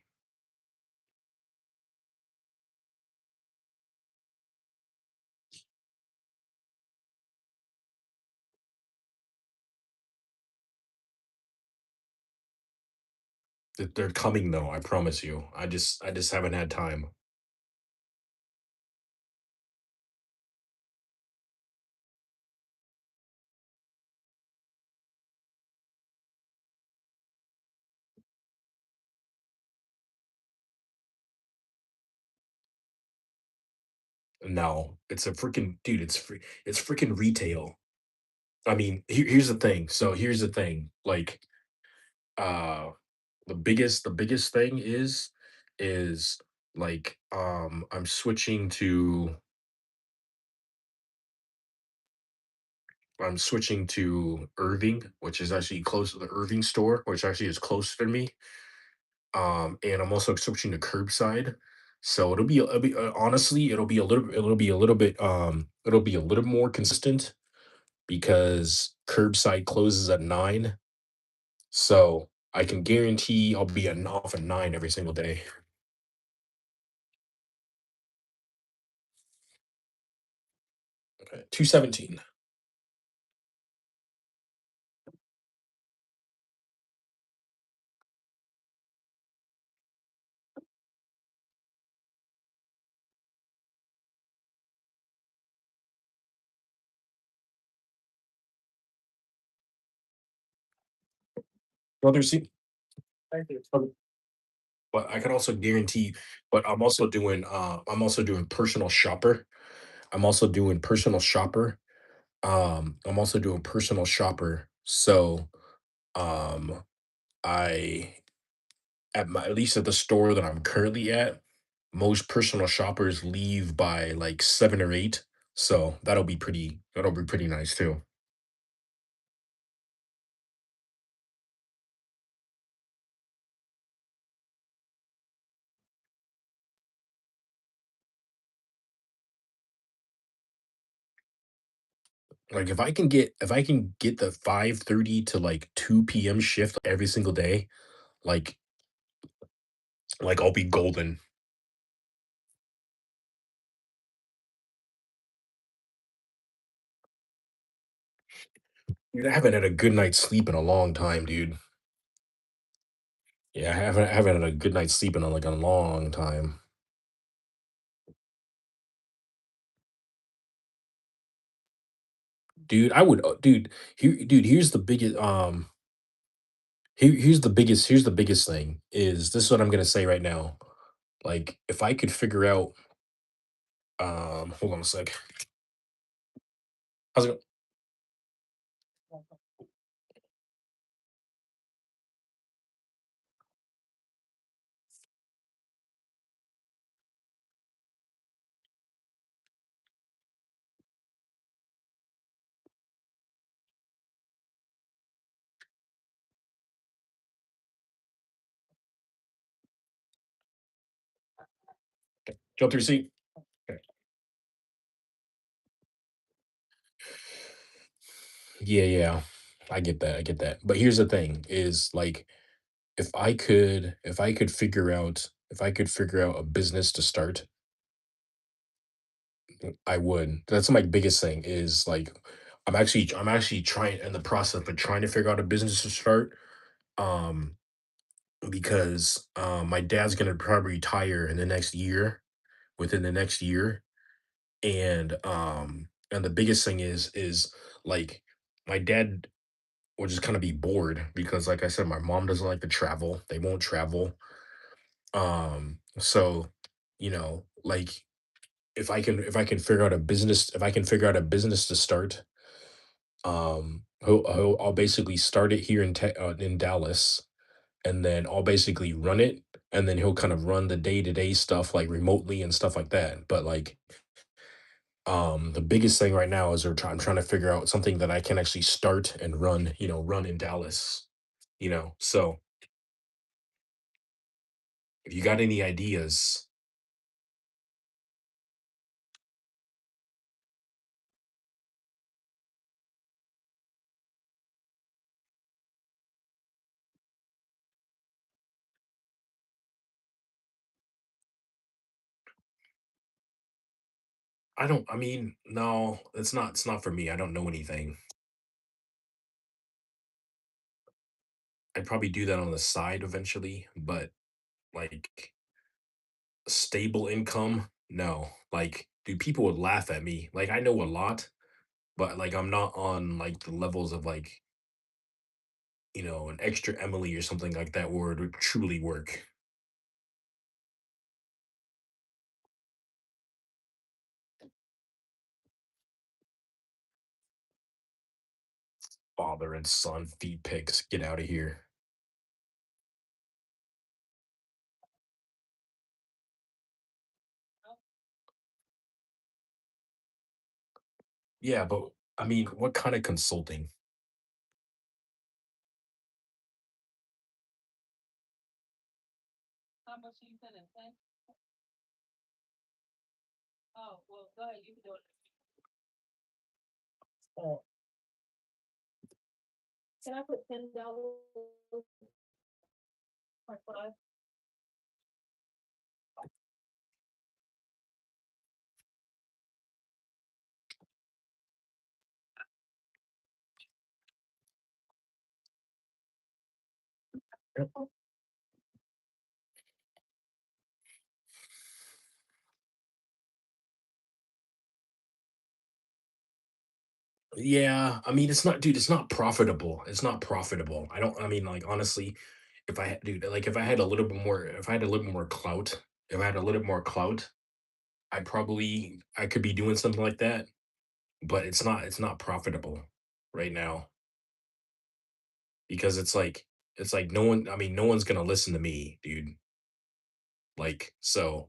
They're coming though, I promise you. I just haven't had time. No, it's a freaking dude, it's free it's freaking retail. I mean, here's the thing. So here's the thing. Like, uh the biggest thing is like I'm switching to Irving, which is actually close to the Irving store, which actually is closer to me. And I'm also switching to curbside. So it'll be honestly, it'll be a little more consistent because curbside closes at 9. So I can guarantee I'll be at off at 9 every single day. 217. Brother, see, but I can also guarantee, but I'm also doing personal shopper. I'm also doing personal shopper. I'm also doing personal shopper. So um I at least at the store that I'm currently at, most personal shoppers leave by like 7 or 8. So that'll be pretty nice too. Like if I can get the 5:30 to like 2 p.m. shift every single day, like I'll be golden. Dude, I haven't had a good night's sleep in a long time, dude. Yeah, I haven't had a good night's sleep in like a long time. Dude, here's the biggest here's the biggest thing is this is what I'm gonna say right now. Like if I could figure out hold on a sec. How's it go? Jump through seat? Okay. Yeah, yeah. I get that. I get that. But here's the thing is like if I could figure out a business to start, I would. That's my biggest thing is like I'm actually trying in the process of trying to figure out a business to start. Um because my dad's gonna probably retire in the next year, within the next year. And the biggest thing is like my dad will just kind of be bored because like I said, my mom doesn't like to travel. They won't travel. So, like if I can figure out a business, if I can figure out a business to start, I'll basically start it here in Dallas, and then I'll basically run it, and then he'll kind of run the day-to-day stuff like remotely and stuff like that. But like the biggest thing right now is I'm trying to figure out something that I can actually start and run, run in Dallas, So if you got any ideas, I mean, no, it's not for me. I don't know anything. I'd probably do that on the side eventually, but like stable income, no. Like, dude, people would laugh at me. Like, I know a lot, but like I'm not on like the levels of like, an extra Emily or something like that where it would truly work. Father and son feed pics. Get out of here. Yeah, but I mean, what kind of consulting? Oh, yeah, I mean, it's not, dude. It's not profitable. It's not profitable. I don't. I mean, like honestly, if I had, dude, like if I had a little bit more, if I had a little bit more clout, if I had a little bit more clout, I could be doing something like that. But it's not profitable right now because it's like no one. I mean, no one's gonna listen to me, dude. Like so,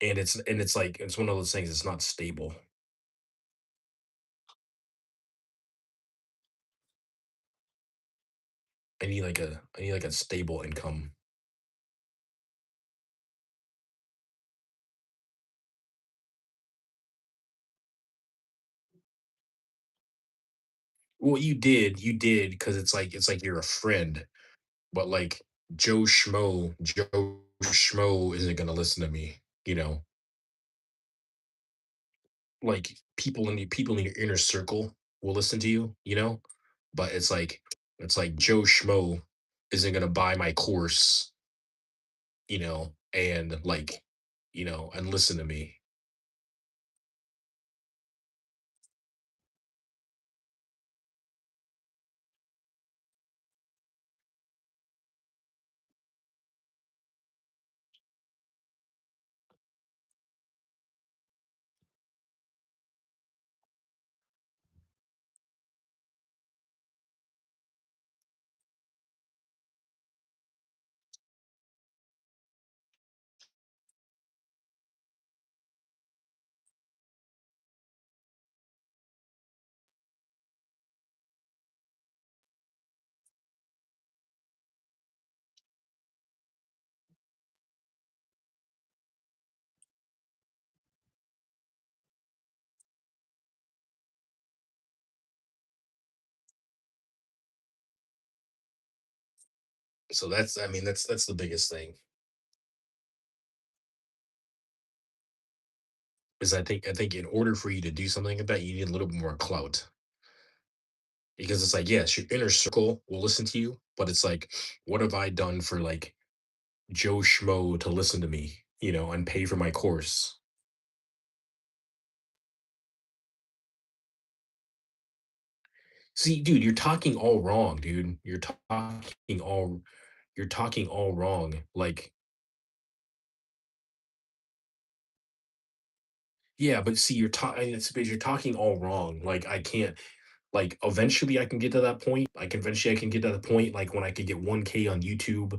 and it's like it's one of those things. It's not stable. I need like a stable income. Well, you did because it's like you're a friend, but like Joe Schmo isn't gonna listen to me. You know, like people in your inner circle will listen to you. But it's like Joe Schmo isn't gonna buy my course. And like, and listen to me. So I mean, that's the biggest thing is I think in order for you to do something like that, you need a little bit more clout because it's like, yes, your inner circle will listen to you, but it's like, what have I done for like Joe Schmo to listen to me, and pay for my course? See, dude, you're talking all wrong, dude. You're talking all wrong. Like, yeah, but see, it's because you're talking all wrong. Like, I can't. Like, eventually, I can get to that point. Eventually I can get to the point like when I could get 1K on YouTube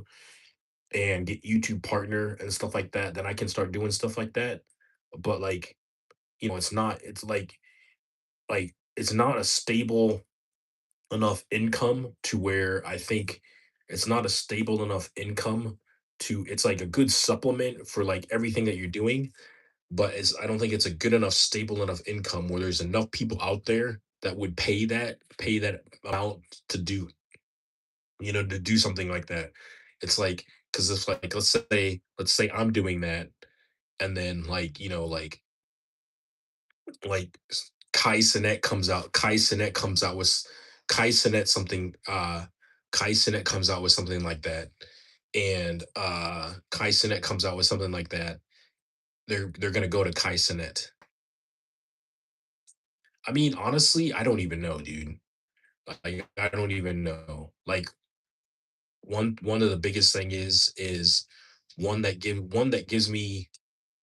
and get YouTube partner and stuff like that. Then I can start doing stuff like that. But like, it's not. It's like it's not a stable enough income to where I think it's not a stable enough income to it's like a good supplement for like everything that you're doing, but I don't think it's a good enough stable enough income where there's enough people out there that would pay that amount to do something like that. It's like because it's like let's say I'm doing that and then like Kai Sinet comes out. Kai Sinet something. Kai Sinet comes out with something like that, and Kai Sinet comes out with something like that. They're gonna go to Kai Sinet. I mean, honestly, I don't even know, dude. Like, I don't even know. Like, one of the biggest thing is one that gives me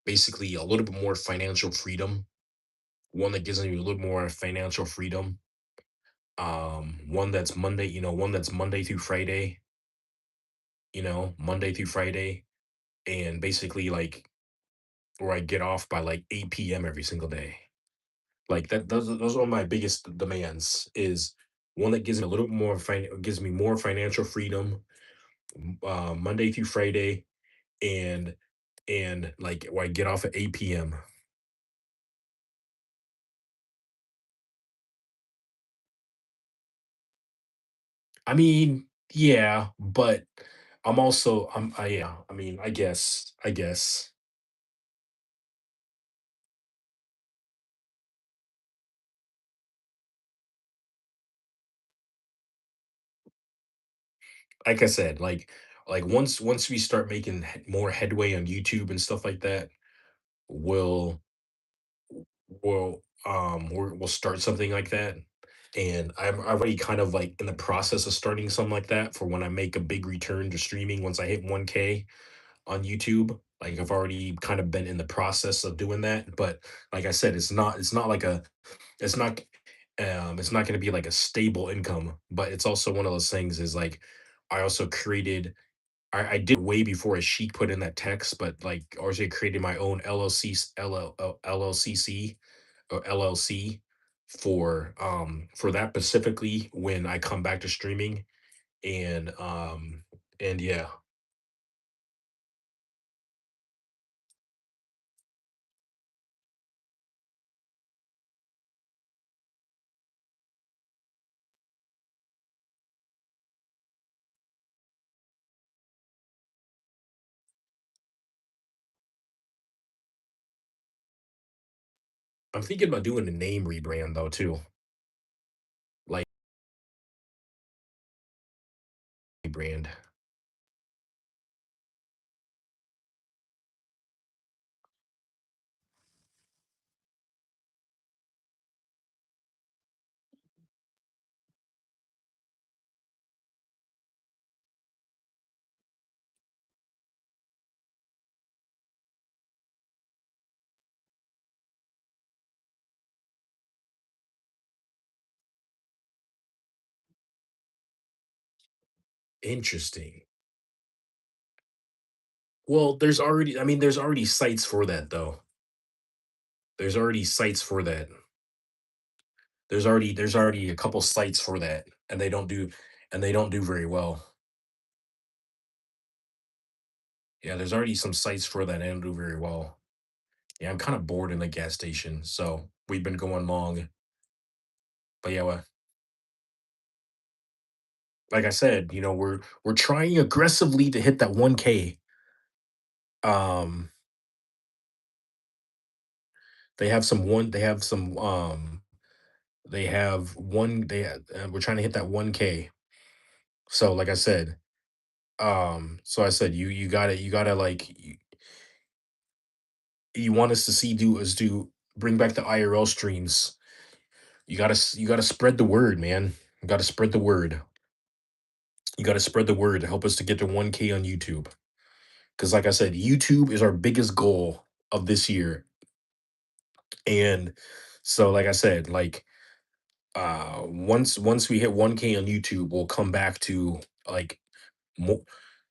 basically a little bit more financial freedom. One that gives me a little more financial freedom. One that's one that's Monday through Friday, Monday through Friday, and basically like where I get off by like 8 p.m. every single day. Like that, those are my biggest demands. Is one that gives me a little more gives me more financial freedom, Monday through Friday, and like where I get off at 8 p.m. I mean, yeah, but yeah, I mean, I guess. Like I said, like once we start making more headway on YouTube and stuff like that, we'll we'll start something like that. And I'm already kind of like in the process of starting something like that for when I make a big return to streaming once I hit 1K on YouTube. Like I've already kind of been in the process of doing that. But like I said, it's not like a it's not it's not going to be like a stable income, but it's also one of those things is like I also created I did way before a sheet put in that text, but like RJ created my own LLC LLCC or LLC for that specifically when I come back to streaming and yeah, I'm thinking about doing a name rebrand though too. Like brand. Interesting. Well, there's already sites for that though. There's already sites for that. There's already a couple sites for that, and they don't do very well. Yeah, there's already some sites for that and don't do very well. Yeah, I'm kind of bored in the gas station, so we've been going long. But yeah, well, like I said, we're trying aggressively to hit that 1K. Um, they have some they have one they we're trying to hit that 1K. So like I said, so I said you gotta like you want us to see do us do bring back the IRL streams. You gotta spread the word, man. You gotta spread the word. You gotta spread the word to help us to get to 1K on YouTube. Because like I said, YouTube is our biggest goal of this year. And so like I said, like once we hit 1K on YouTube, we'll come back to like mo-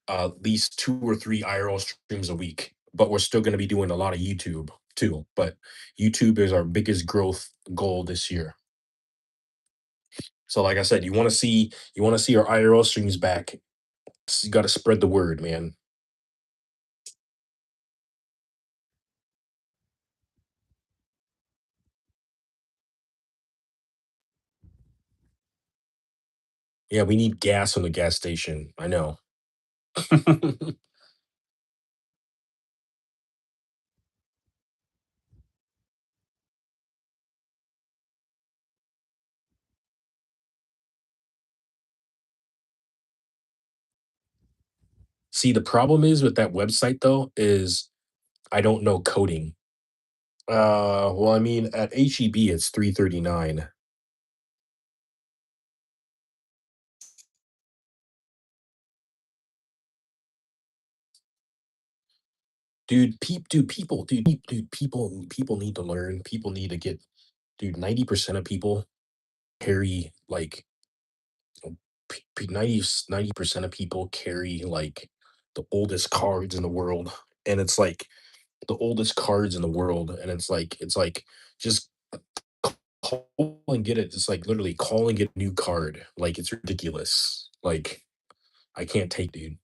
at least 2 or 3 IRL streams a week. But we're still gonna be doing a lot of YouTube too. But YouTube is our biggest growth goal this year. So like I said, you want to see our IRL streams back. You got to spread the word, man. Yeah, we need gas on the gas station. I know. See, the problem is with that website though, is I don't know coding. Well, I mean, at HEB, it's 339. People need to learn. People need to get, dude, 90% of people carry like 90% of people carry like the oldest cards in the world. And it's like the oldest cards in the world. And it's like, just call and get it. Just like literally call and get a new card. Like it's ridiculous. Like I can't take, dude.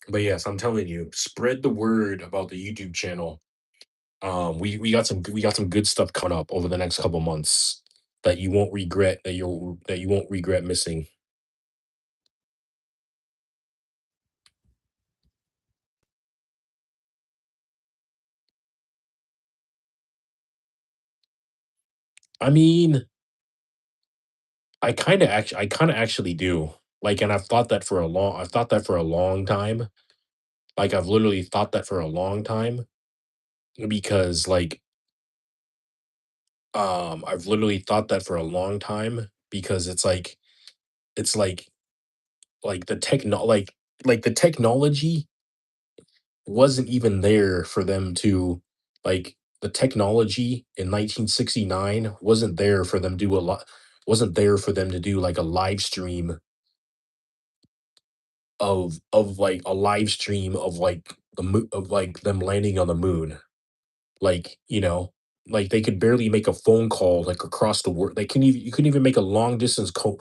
But yes, I'm telling you, spread the word about the YouTube channel. We got some good stuff coming up over the next couple months that you won't regret, that you won't regret missing. I mean, I kind of actually do. Like, and I've thought that for a long time. Like, I've literally thought that for a long time because, like, I've literally thought that for a long time because it's like the technology wasn't even there for them to like the technology in 1969 wasn't there for them to do like a live stream of like a live stream of like of like them landing on the moon. Like, like they could barely make a phone call like across the world. You couldn't even make a long distance call.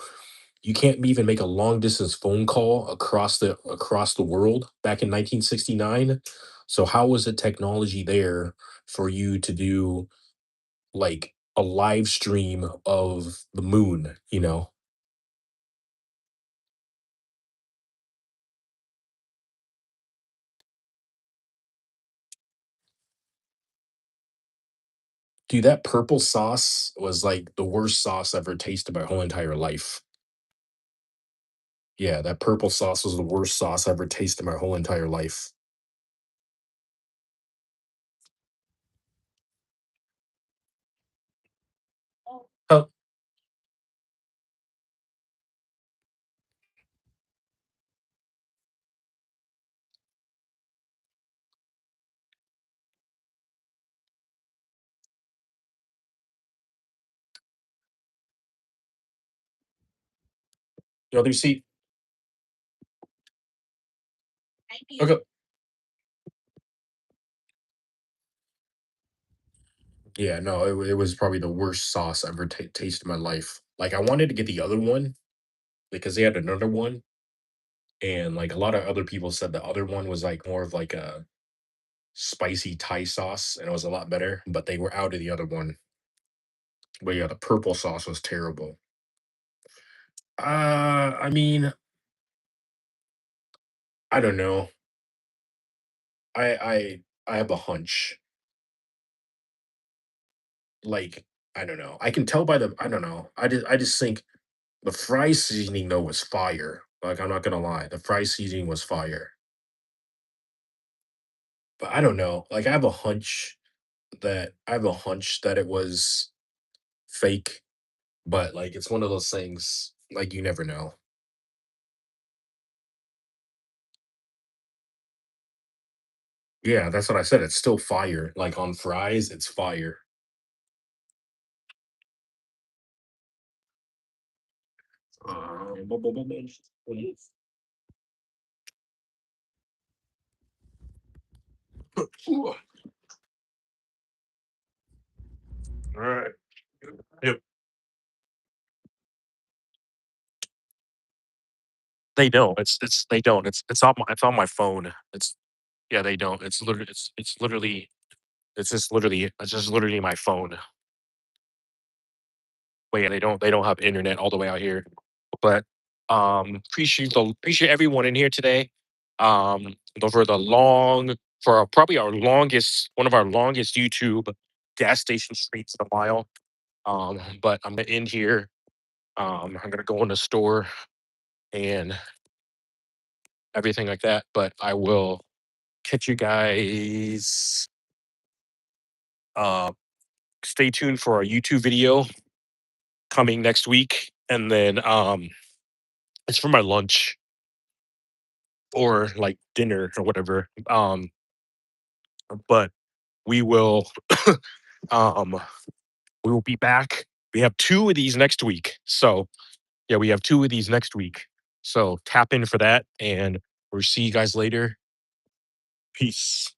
You can't even make a long distance phone call across the world back in 1969. So how was the technology there for you to do like a live stream of the moon, you know? Dude, that purple sauce was like the worst sauce I've ever tasted my whole entire life. Yeah, that purple sauce was the worst sauce I ever tasted my whole entire life. Oh, the other seat. Okay. Yeah, no, it was probably the worst sauce I ever tasted in my life. Like, I wanted to get the other one because they had another one, and like a lot of other people said the other one was like more of like a spicy Thai sauce, and it was a lot better. But they were out of the other one. But yeah, the purple sauce was terrible. I mean, I don't know. I I I have a hunch. Like, I don't know. I can tell by the I don't know. I just think the fry seasoning though was fire. Like, I'm not gonna lie, the fry seasoning was fire. But I don't know. Like, I have a hunch that it was fake, but like it's one of those things. Like, you never know. Yeah, that's what I said. It's still fire. Like on fries, it's fire. Bu- bu- bu- bu- Ooh, all right. Yep. They don't. It's on my phone. It's Yeah, they don't. It's just literally my phone. But yeah, they don't have internet all the way out here. But appreciate everyone in here today. Over the long for probably our longest one of our longest YouTube gas station streets in a while. But I'm gonna end here. I'm gonna go in the store and everything like that. But I will catch you guys. Uh, Stay tuned for our YouTube video coming next week, and then it's for my lunch or like dinner or whatever. But we will um we will be back. We have two of these next week. So yeah, we have two of these next week. So tap in for that and we'll see you guys later. Peace.